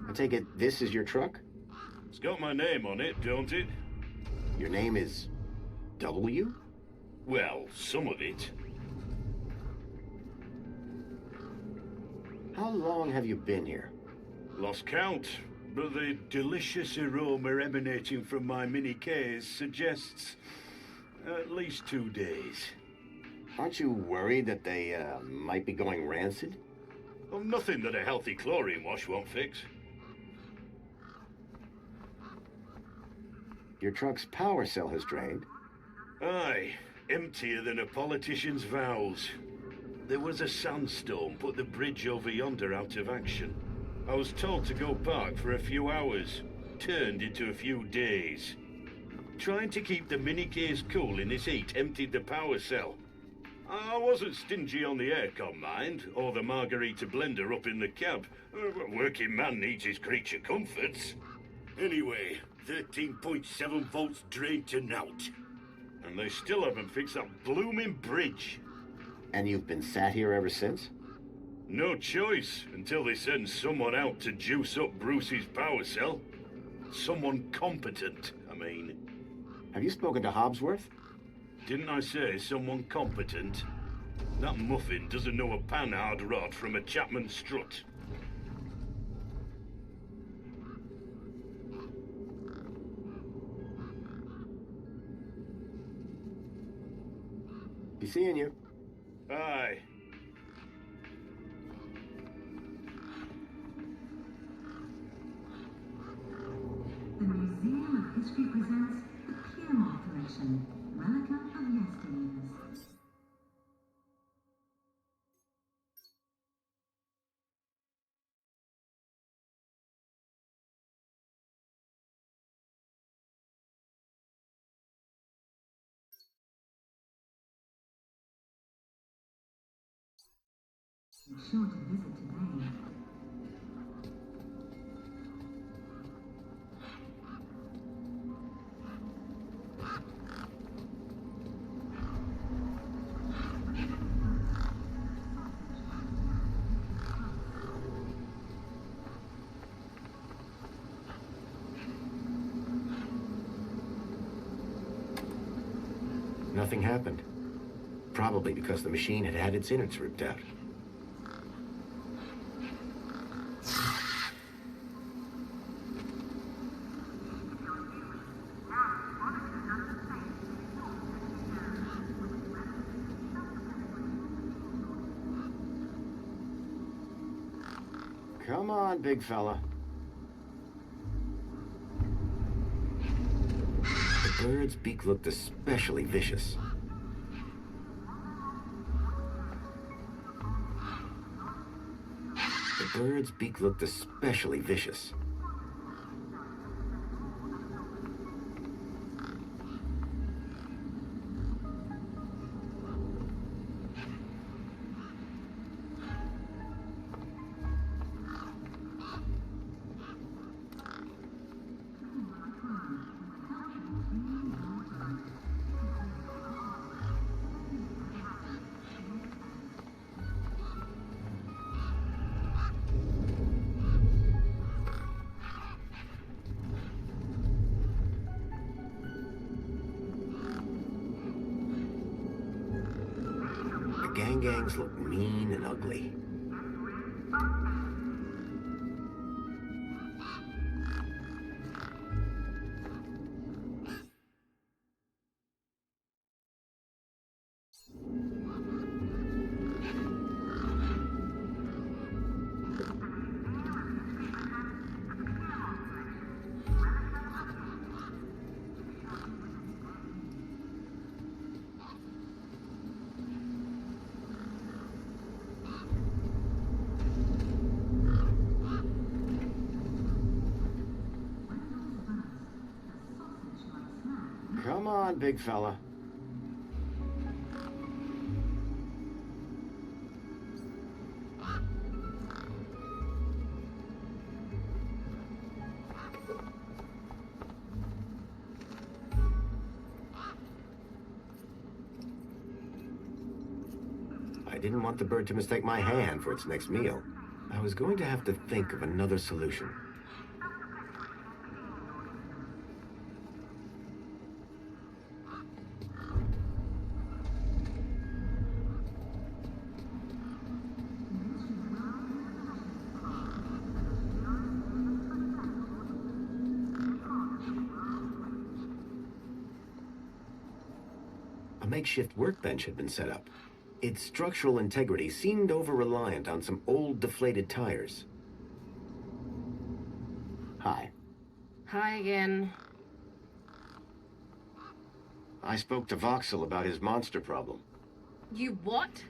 I take it this is your truck? It's got my name on it, don't it? Your name is... W? Well, some of it. How long have you been here? Lost count, but the delicious aroma emanating from my mini Ks suggests at least 2 days. Aren't you worried that they, might be going rancid? Oh, nothing that a healthy chlorine wash won't fix. Your truck's power cell has drained. Aye, emptier than a politician's vows. There was a sandstorm put the bridge over yonder out of action. I was told to go park for a few hours. Turned into a few days. Trying to keep the mini Ks cool in this heat emptied the power cell. I wasn't stingy on the aircon, mind, or the margarita blender up in the cab. A working man needs his creature comforts. Anyway, 13.7 volts drained to naught. And they still haven't fixed that blooming bridge. And you've been sat here ever since? No choice, until they send someone out to juice up Brucey's power cell. Someone competent, I mean. Have you spoken to Hobbsworth? Didn't I say someone competent? That muffin doesn't know a panhard rod from a Chapman strut. Be seeing you. Aye. The Museum of History presents the Piermont Collection, Relica of Yesteryears. Be sure to visit today. nothing happened. Probably because the machine had had its innards ripped out. Come on, big fella. The bird's beak looked especially vicious. The bird's beak looked especially vicious. Gangs look mean and ugly. Come on, big fella. I didn't want the bird to mistake my hand for its next meal. I was going to have to think of another solution. A makeshift workbench had been set up. Its structural integrity seemed over-reliant on some old deflated tires. Hi. Hi again. I spoke to Voxel about his monster problem. You what?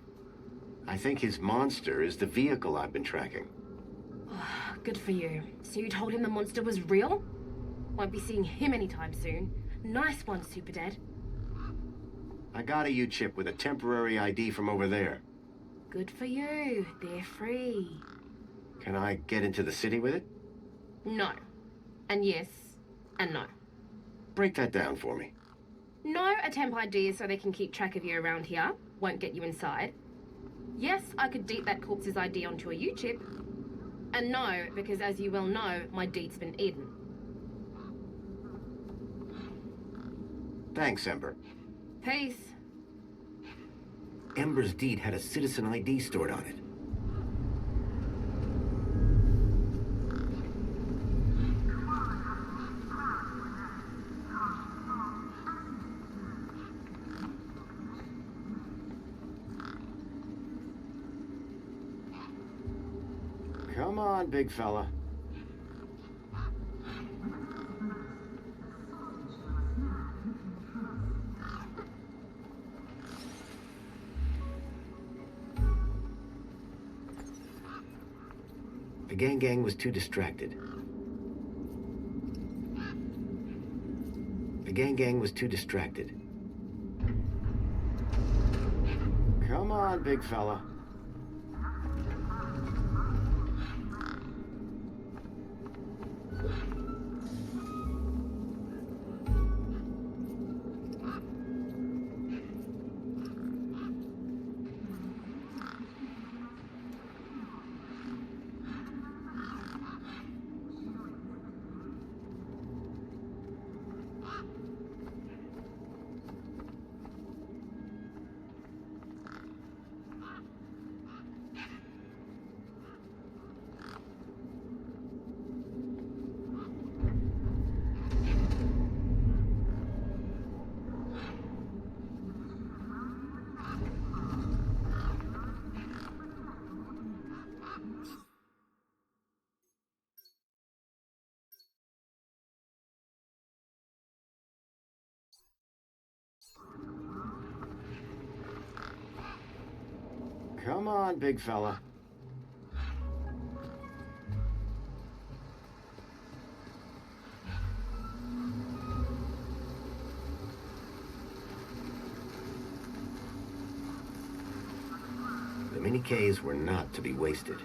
I think his monster is the vehicle I've been tracking. Oh, good for you. So you told him the monster was real? Won't be seeing him anytime soon. Nice one, Super Dad. I got a U-chip with a temporary ID from over there. Good for you. They're free. Can I get into the city with it? No. And yes. And no. Break that down for me. No, a temp ID is so they can keep track of you around here. Won't get you inside. Yes, I could deep that corpse's ID onto a U-chip. And no, because as you well know, my deed's been eaten. Thanks, Ember. Peace. Ember's deed had a citizen ID stored on it. Come on, big fella. The gang was too distracted. The gang was too distracted. Come on, big fella. Come on, big fella. The mini-Ks were not to be wasted.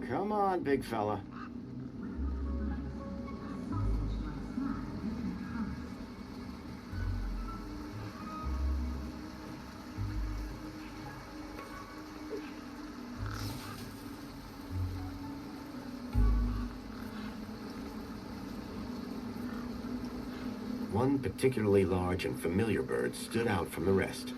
Come on, big fella. One particularly large and familiar bird stood out from the rest.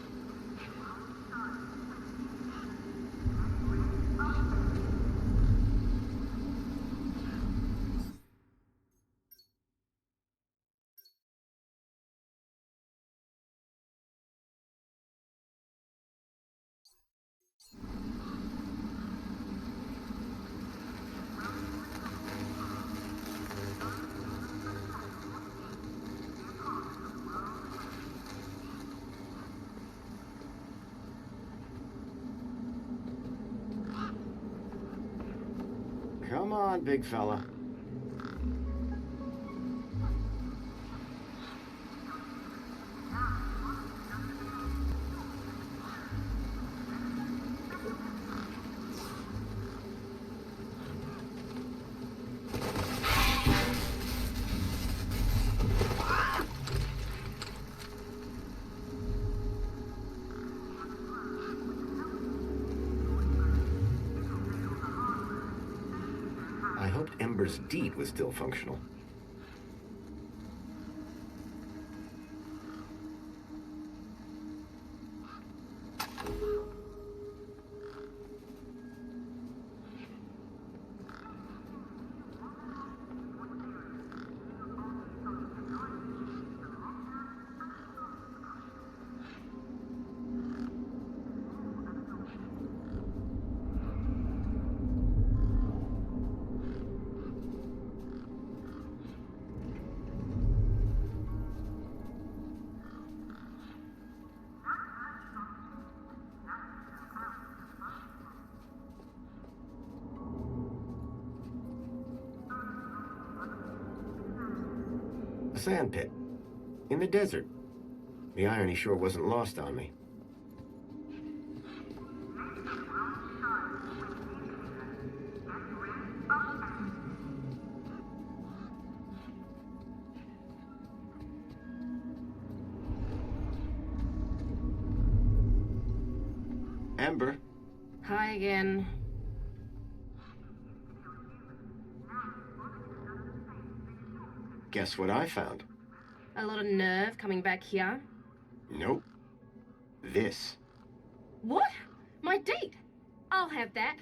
Come on, big fella. I hoped Ember's deed was still functional. A sand pit. In the desert. The irony sure wasn't lost on me. Ember, Hi again. guess what I found? A lot of nerve coming back here. Nope. This. What? My deed? I'll have that.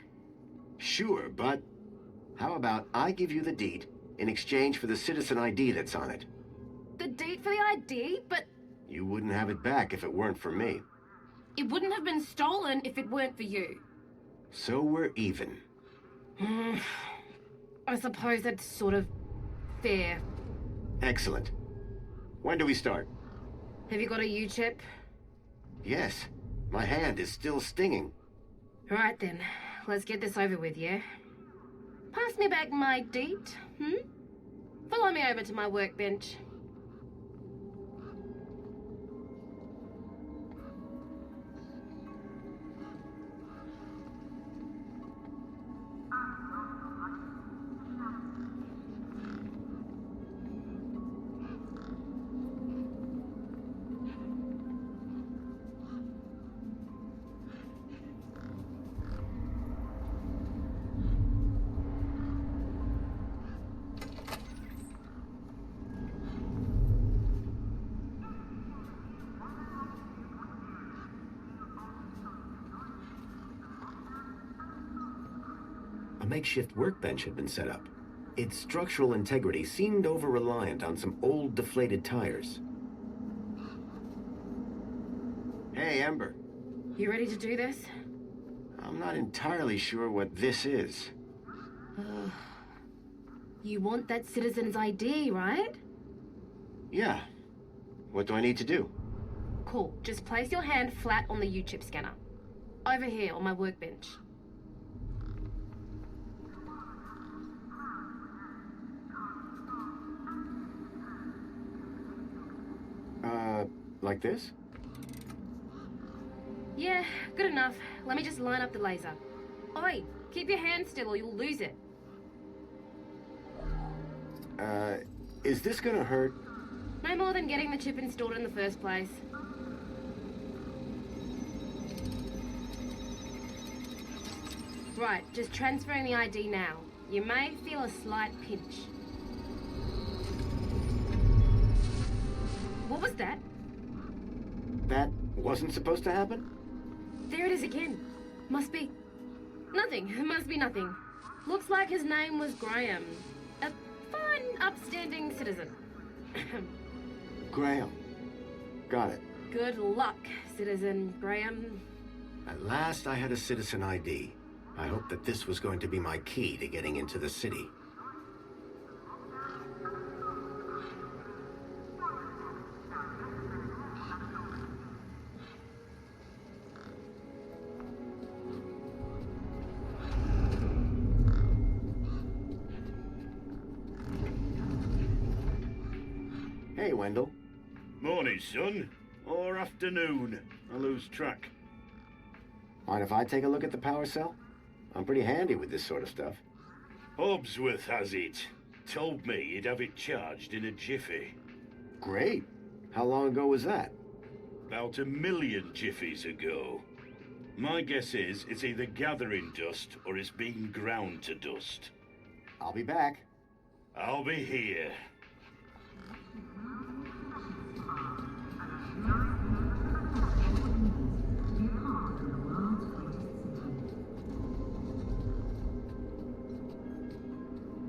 Sure, but how about I give you the deed in exchange for the citizen ID that's on it? The deed for the ID, but You wouldn't have it back if it weren't for me. it wouldn't have been stolen if it weren't for you. So we're even. I suppose that's sort of fair. Excellent. When do we start? Have you got a U-chip? Yes. My hand is still stinging. Right then, let's get this over with, yeah? Pass me back my deed, Follow me. me over to my workbench. A makeshift workbench had been set up. Its structural integrity seemed over-reliant on some old deflated tires. Hey, Ember. You ready to do this? I'm not entirely sure what this is. You want that citizen's ID, right? Yeah. What do I need to do? Cool. Just place your hand flat on the U-chip scanner. Over here on my workbench. Like this? Yeah, good enough. Let me just line up the laser. Oi, keep your hand still or you'll lose it. Is this gonna hurt? No more than getting the chip installed in the first place. Right, just transferring the ID now. You may feel a slight pinch. What was that? That wasn't supposed to happen? There it is again. Must be... nothing. Must be nothing. Looks like his name was Graham. A fine, upstanding citizen. Graham. Got it. Good luck, Citizen Graham. At last I had a citizen ID. I hoped that this was going to be my key to getting into the city. Hey, Wendell. Morning, son. Or afternoon. I lose track. Mind if I take a look at the power cell? I'm pretty handy with this sort of stuff. Hobbsworth has it. Told me he'd have it charged in a jiffy. Great. How long ago was that? About 1 million jiffies ago. My guess is it's either gathering dust or it's being ground to dust. I'll be back. I'll be here.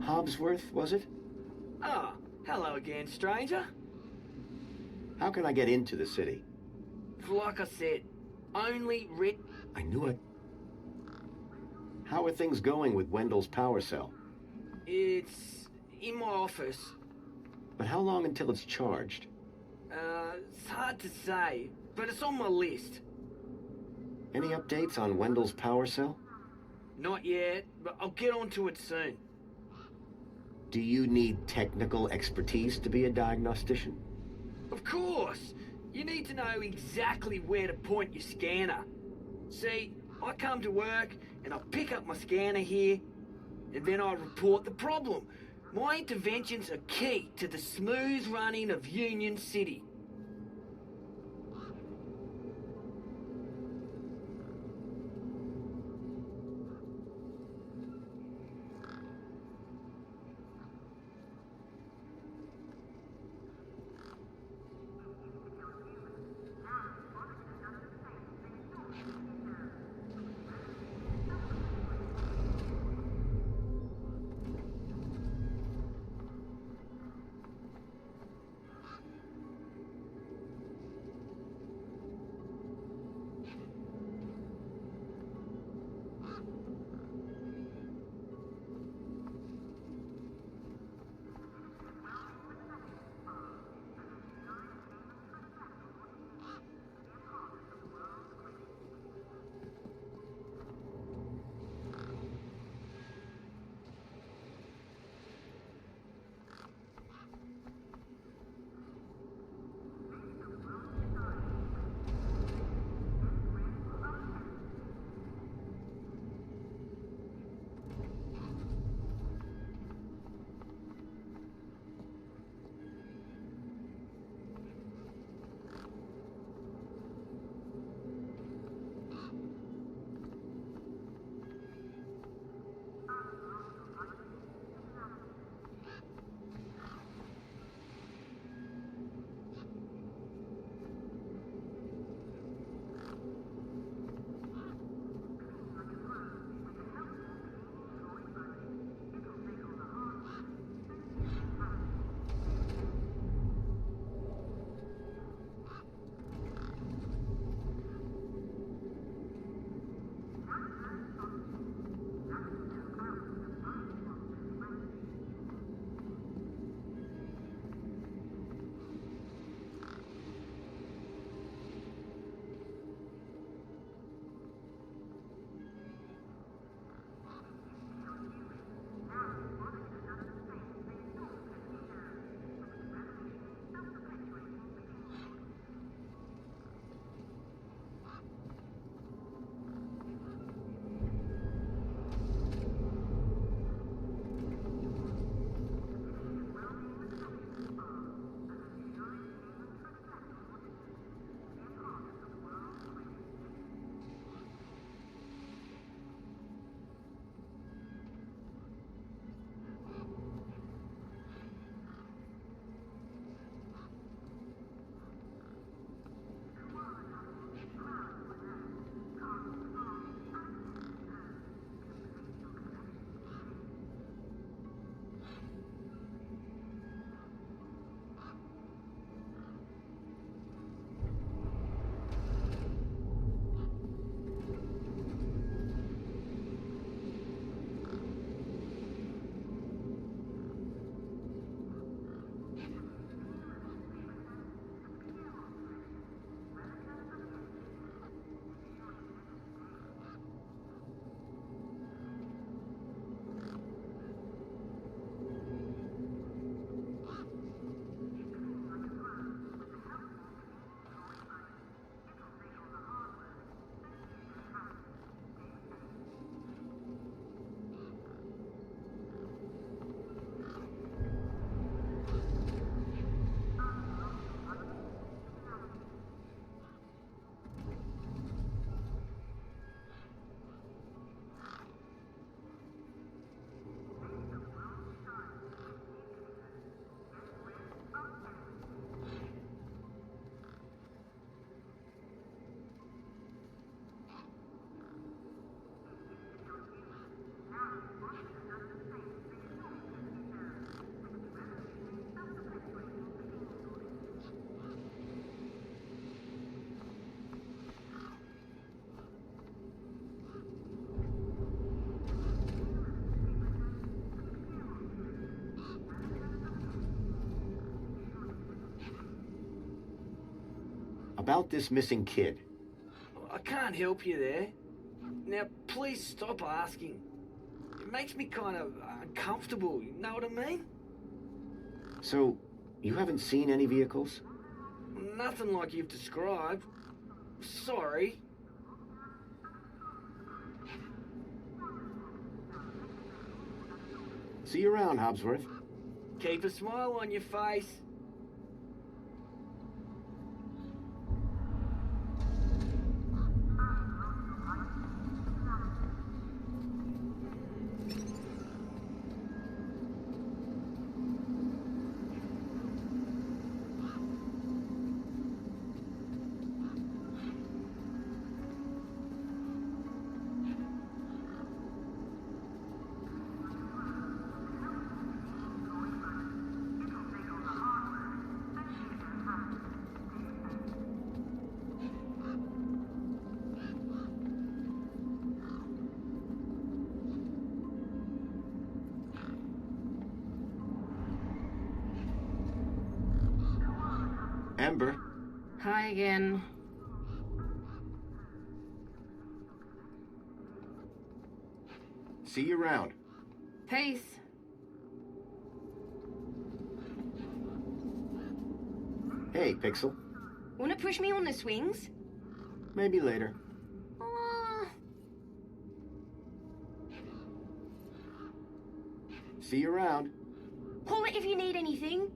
Hobbsworth, was it? Ah, hello again, stranger. How can I get into the city? Like I said, only writ... I knew it. How are things going with Wendell's power cell? It's in my office. But how long until it's charged? It's hard to say, but it's on my list. Any updates on Wendell's power cell? Not yet, but I'll get onto it soon. Do you need technical expertise to be a diagnostician? Of course! You need to know exactly where to point your scanner. See, I come to work and I pick up my scanner here, and then I report the problem. My interventions are key to the smooth running of Union City. About this missing kid. I can't help you there. Now, please stop asking. It makes me kind of uncomfortable, you know what I mean? So, you haven't seen any vehicles? Nothing like you've described. Sorry. See you around, Hobsworth. Keep a smile on your face. Amber. Hi again. See you around. Peace. Hey, Pixel. Wanna push me on the swings? Maybe later. See you around. Call it if you need anything.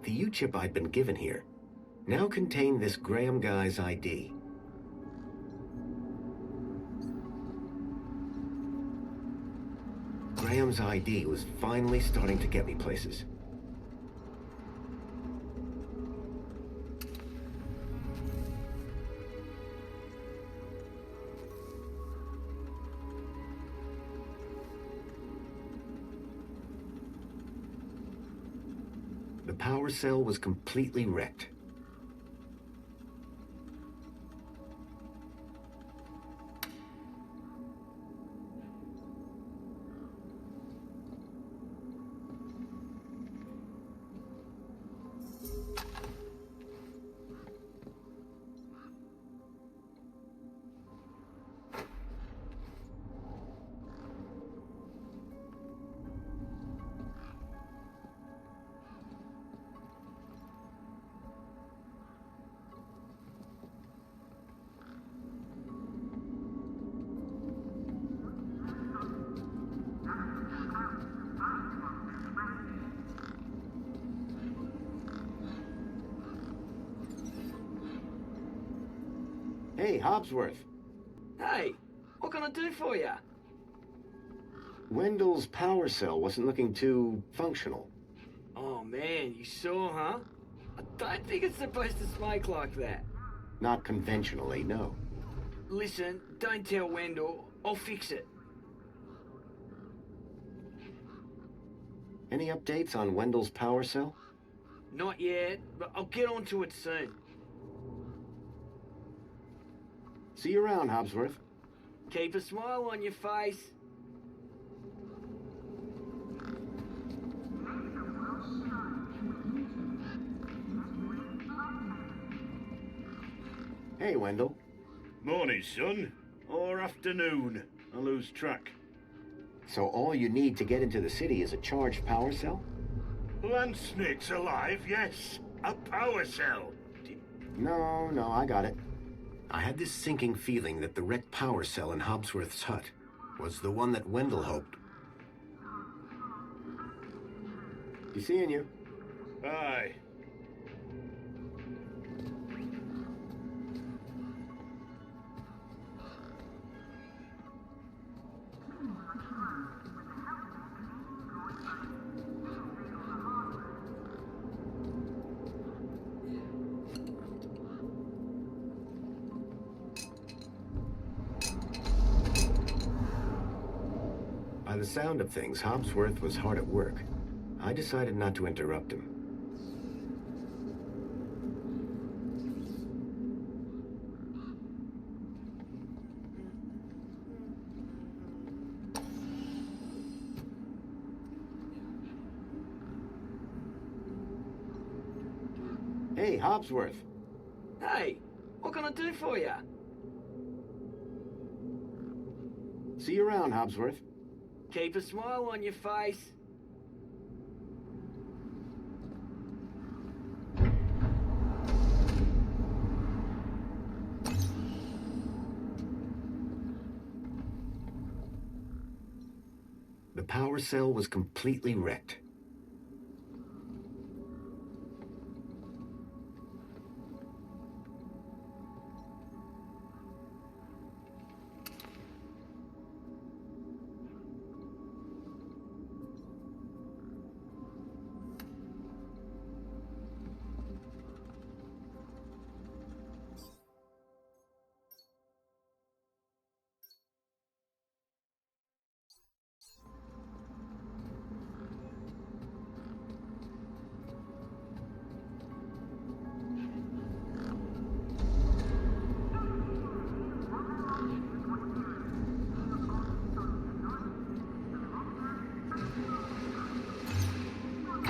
The U-chip I'd been given here now contained this Graham guy's ID. Graham's ID was finally starting to get me places. The power cell was completely wrecked. Hey, Hobsworth. Hey, what can I do for you? Wendell's power cell wasn't looking too functional. Oh man, you saw, huh? I don't think it's supposed to smoke like that. Not conventionally, no. Listen, don't tell Wendell. I'll fix it. Any updates on Wendell's power cell? Not yet, but I'll get onto it soon. See you around, Hobsworth. Keep a smile on your face. Hey, Wendell. Morning, son. Or afternoon. I lose track. So all you need to get into the city is a charged power cell? Land snake's alive, yes. A power cell. No, I got it. I had this sinking feeling that the wrecked power cell in Hobsworth's hut was the one that Wendell hoped. Be seeing you. Aye. the sound of things, Hobsworth was hard at work. I decided not to interrupt him. Hey, Hobsworth. Hey, what can I do for you? See you around, Hobsworth. Keep a smile on your face. The power cell was completely wrecked.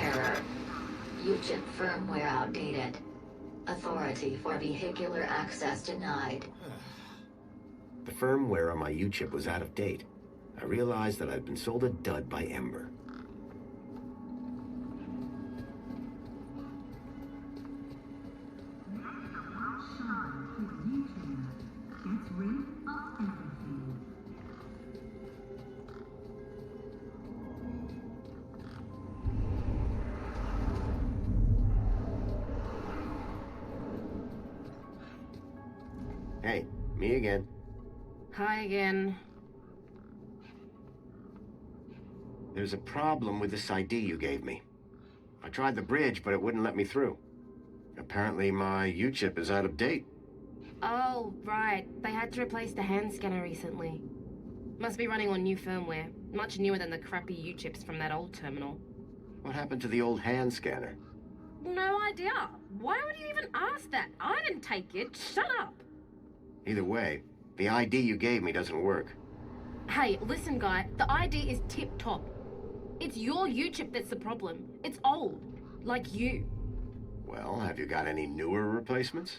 Error. UChip firmware outdated. Authority for vehicular access denied. The firmware on my U-chip was out of date. I realized that I'd been sold a dud by Ember. Gets rid of everything. Hey, me again. Hi again. There's a problem with this ID you gave me. I tried the bridge, but it wouldn't let me through. Apparently my U-chip is out of date. Oh, right. They had to replace the hand scanner recently. Must be running on new firmware. Much newer than the crappy U-chips from that old terminal. What happened to the old hand scanner? No idea. Why would you even ask that? I didn't take it. Shut up. Either way, the ID you gave me doesn't work. Hey, listen, guy. The ID is tip-top. It's your U-chip that's the problem. It's old. Like you. Well, have you got any newer replacements?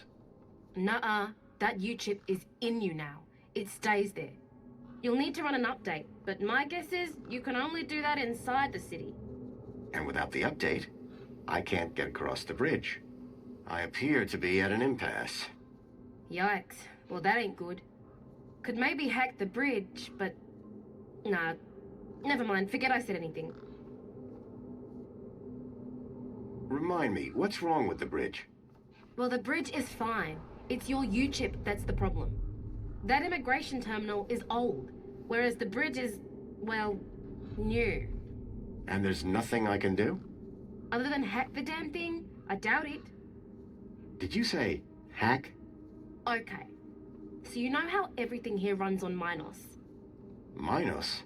Nuh-uh. That U-chip is in you now. It stays there. You'll need to run an update, but my guess is you can only do that inside the city. And without the update, I can't get across the bridge. I appear to be at an impasse. Yikes. Well, that ain't good. Could maybe hack the bridge, but... Nah. Never mind. Forget I said anything. Remind me, what's wrong with the bridge? Well, the bridge is fine. It's your U-chip that's the problem. That immigration terminal is old, whereas the bridge is, well, new. And there's nothing I can do? Other than hack the damn thing? I doubt it. Did you say hack? Okay. So you know how everything here runs on Minos? Minos?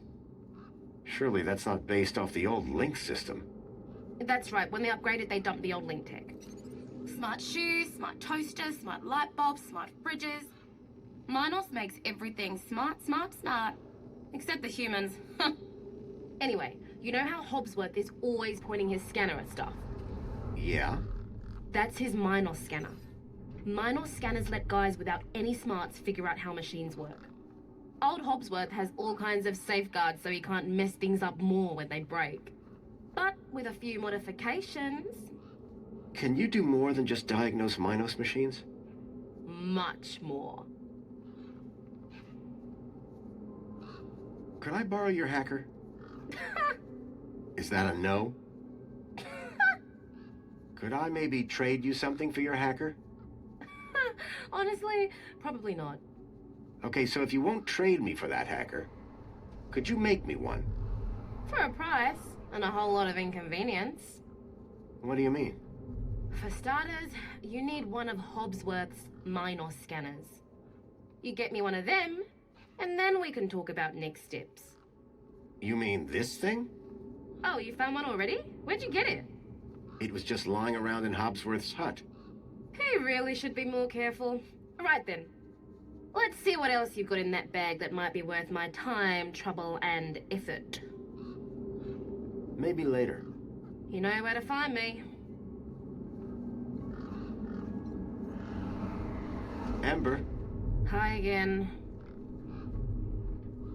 Surely that's not based off the old Link system. That's right. When they upgraded, they dumped the old Link tech. Smart shoes, smart toasters, smart light bulbs, smart fridges. Minos makes everything smart, smart, smart. Except the humans. Anyway, you know how Hobsworth is always pointing his scanner at stuff? Yeah? That's his Minos scanner. Minos scanners let guys without any smarts figure out how machines work. Old Hobsworth has all kinds of safeguards so he can't mess things up more when they break. But with a few modifications... Can you do more than just diagnose Minos machines? Much more. Could I borrow your hacker? Is that a no? Could I maybe trade you something for your hacker? Honestly, probably not. Okay, so if you won't trade me for that hacker, could you make me one? For a price, and a whole lot of inconvenience. What do you mean? For starters, you need one of Hobsworth's Minos scanners. You get me one of them, and then we can talk about next steps. You mean this thing? Oh, you found one already? Where'd you get it? It was just lying around in Hobsworth's hut. He really should be more careful. Right then. Let's see what else you've got in that bag that might be worth my time, trouble, and effort. Maybe later. You know where to find me. Ember, Hi again.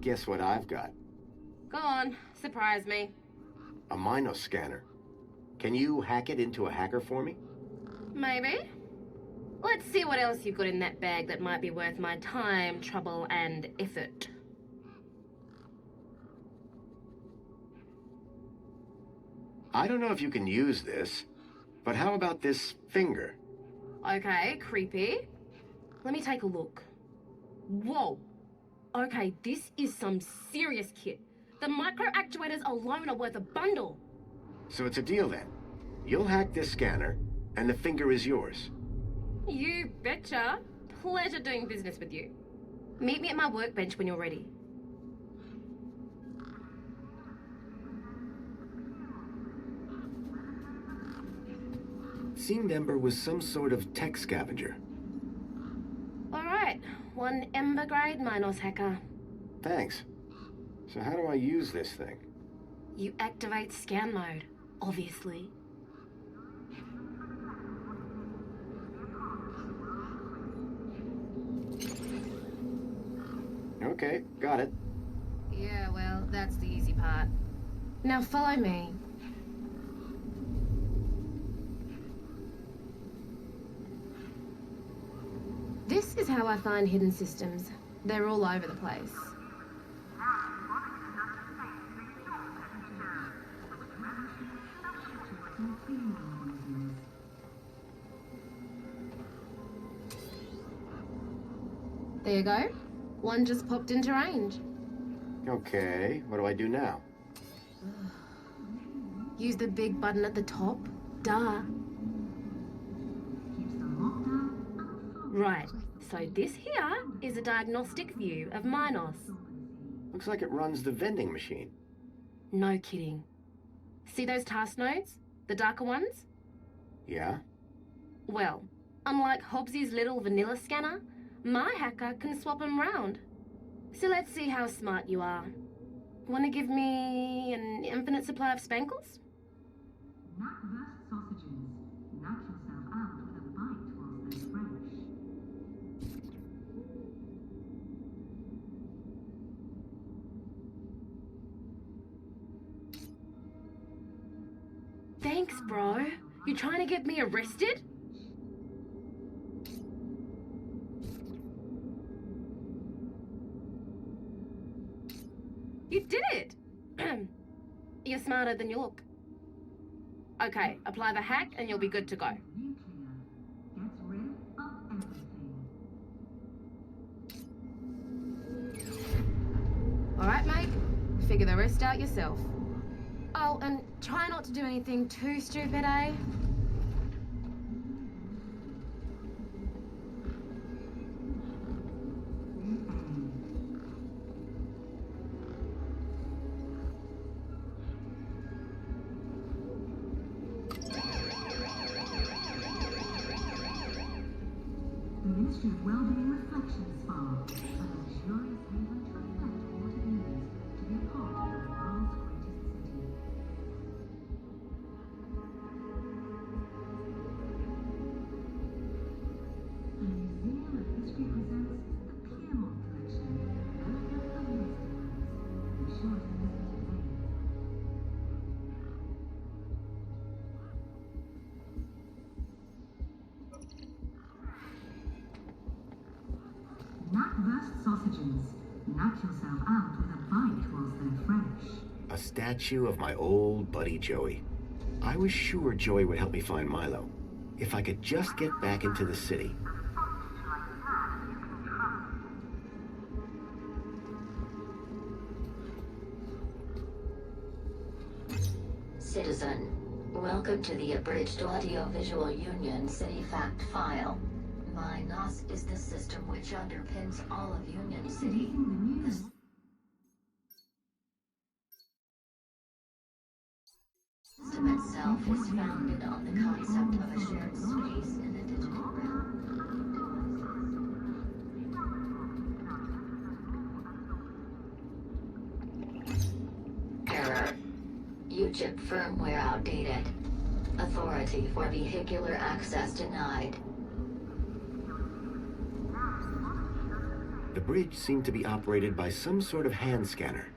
guess what I've got? Go on, surprise me. A Minos scanner. Can you hack it into a hacker for me? Maybe. Let's see what else you've got in that bag that might be worth my time, trouble, and effort. I don't know if you can use this, but how about this finger? Okay, creepy. Let me take a look. Whoa. Okay, this is some serious kit. The micro actuators alone are worth a bundle. So it's a deal then. You'll hack this scanner, and the finger is yours. You betcha. Pleasure doing business with you. Meet me at my workbench when you're ready. Seemed Ember was some sort of tech scavenger. All right, one Ember grade Minos hacker. Thanks. So how do I use this thing? You activate scan mode, obviously. Okay, got it. Yeah, well, that's the easy part. Now follow me. This is how I find hidden systems. They're all over the place. There you go. One just popped into range. Okay, what do I do now? Use the big button at the top. Duh. Right, so this here is a diagnostic view of Minos. Looks like it runs the vending machine. No kidding. See those task nodes? The darker ones? Yeah? Well, unlike Hobbsy's little vanilla scanner, my hacker can swap them round. So let's see how smart you are. Want to give me an infinite supply of spankles? Knackwurst sausages. Knock yourself out with a bite whilst they're fresh. Thanks, bro. You trying to get me arrested? You did it! You're smarter than you look. Okay, apply the hack and you'll be good to go. Nuclear. Get rid of everything. Alright, mate. Figure the rest out yourself. Oh, and try not to do anything too stupid, eh? The Ministry of Wellbeing Reflection Spa, a luxurious haven to reflect what it means to be a part of the world's greatest city. The Museum of History presents the Claremont Collection, Relic of Yesteryears. Be sure to visit today. Knackwurst sausages. Knock yourself out with a bite whilst they're fresh. A statue of my old buddy Joey. I was sure Joey would help me find Milo. If I could just get back into the city. Citizen, welcome to the Abridged Audiovisual Union City Fact File. Minos is the system which underpins all of Union City. Introducing the new itself is founded on the concept of a shared space in the digital realm. Error. UChip firmware outdated. Authority for vehicular access denied. The bridge seemed to be operated by some sort of hand scanner.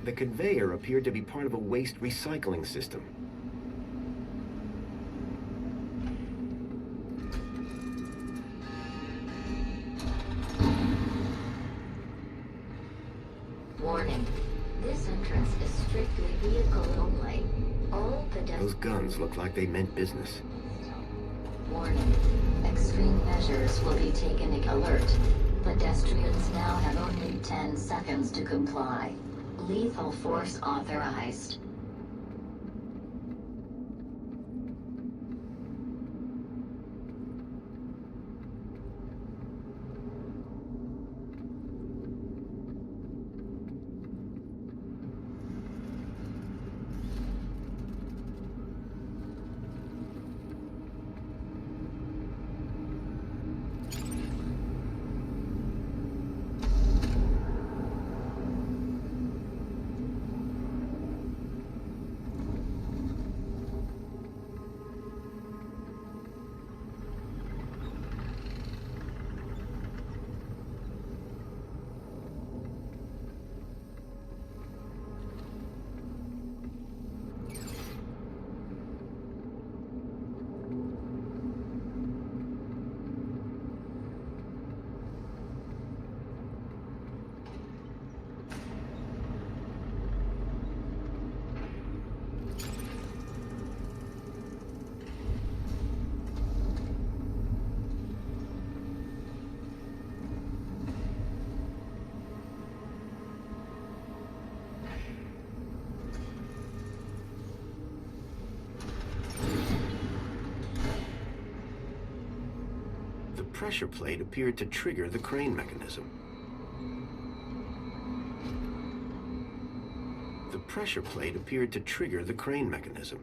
The conveyor appeared to be part of a waste recycling system. Warning. This entrance is strictly vehicle only. All pedestrians... Those guns look like they meant business. Warning. Extreme measures will be taken. Alert. Pedestrians now have only 10 seconds to comply. Lethal force authorized. The pressure plate appeared to trigger the crane mechanism. The pressure plate appeared to trigger the crane mechanism.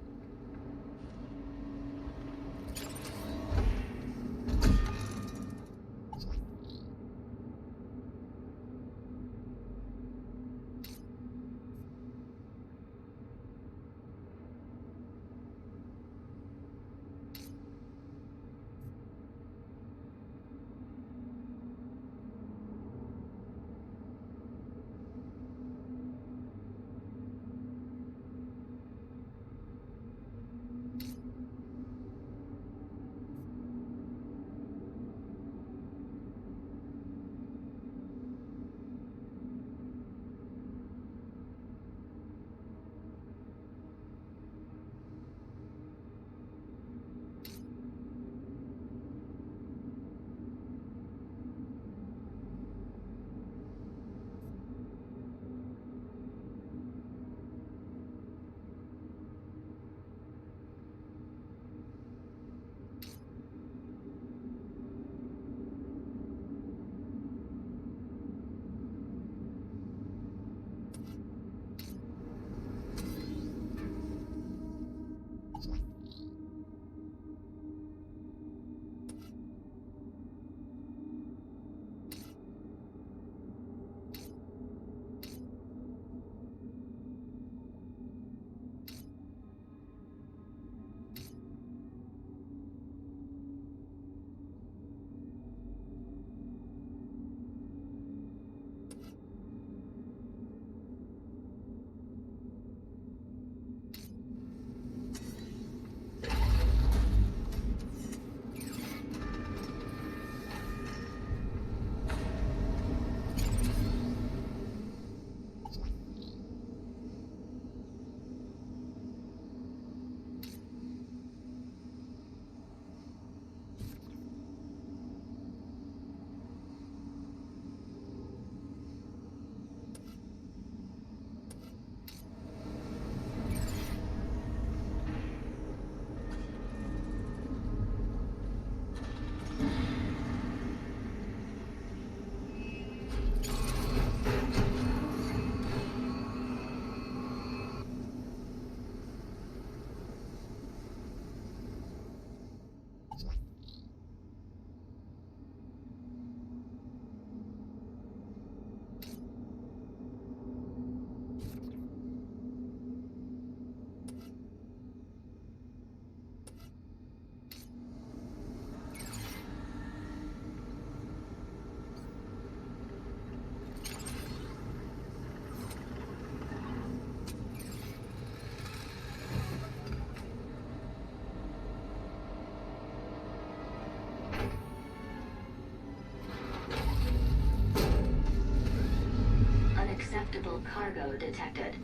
illegal cargo detected.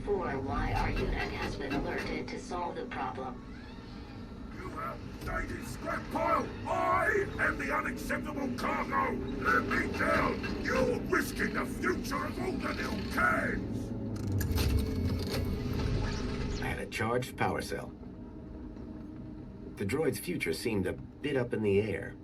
4, why our unit has been alerted to solve the problem. You outdated scrap pile! I am the unacceptable cargo! Let me down! You're risking the future of all the new cans! I had a charged power cell. The droid's future seemed a bit up in the air.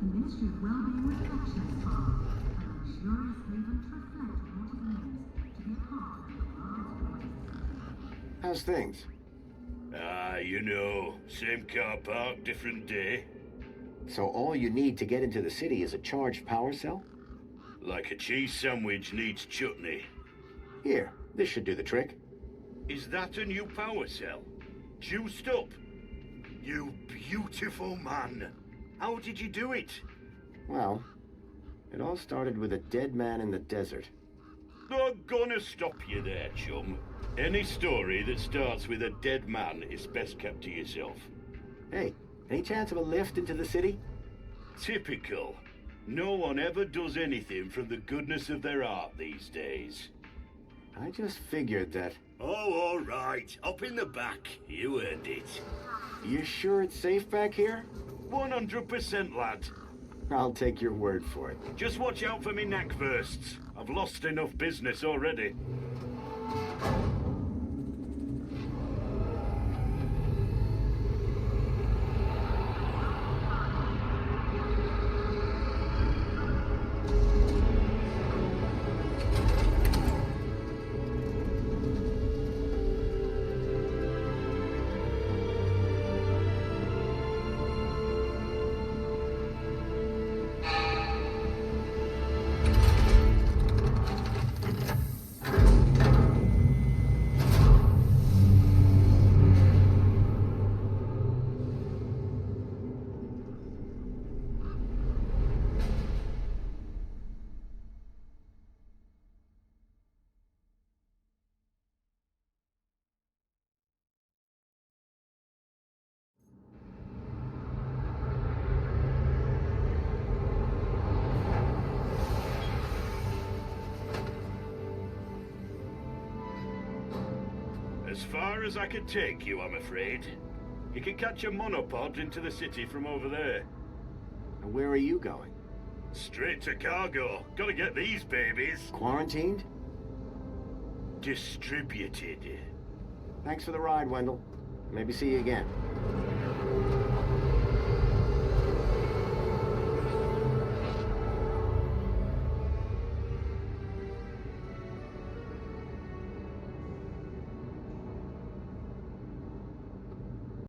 The Ministry of Wellbeing Reflection Spa, a luxurious haven to reflect on what it means to be a part of the world's greatest. How's things? You know, same car park, different day. So all you need to get into the city is a charged power cell? Like a cheese sandwich needs chutney. Here, this should do the trick. Is that a new power cell? Juiced up? You beautiful man. How did you do it? Well, it all started with a dead man in the desert. I'm gonna stop you there, chum. Any story that starts with a dead man is best kept to yourself. Hey, any chance of a lift into the city? Typical. No one ever does anything from the goodness of their heart these days. I just figured that... Oh, all right. Up in the back. You earned it. You sure it's safe back here? 100%, lad. I'll take your word for it. Just watch out for me knackversts. I've lost enough business already. As far as I could take you, I'm afraid. You can catch a monopod into the city from over there. And where are you going? Straight to cargo. Gotta get these babies. Quarantined? Distributed. Thanks for the ride, Wendell. Maybe see you again.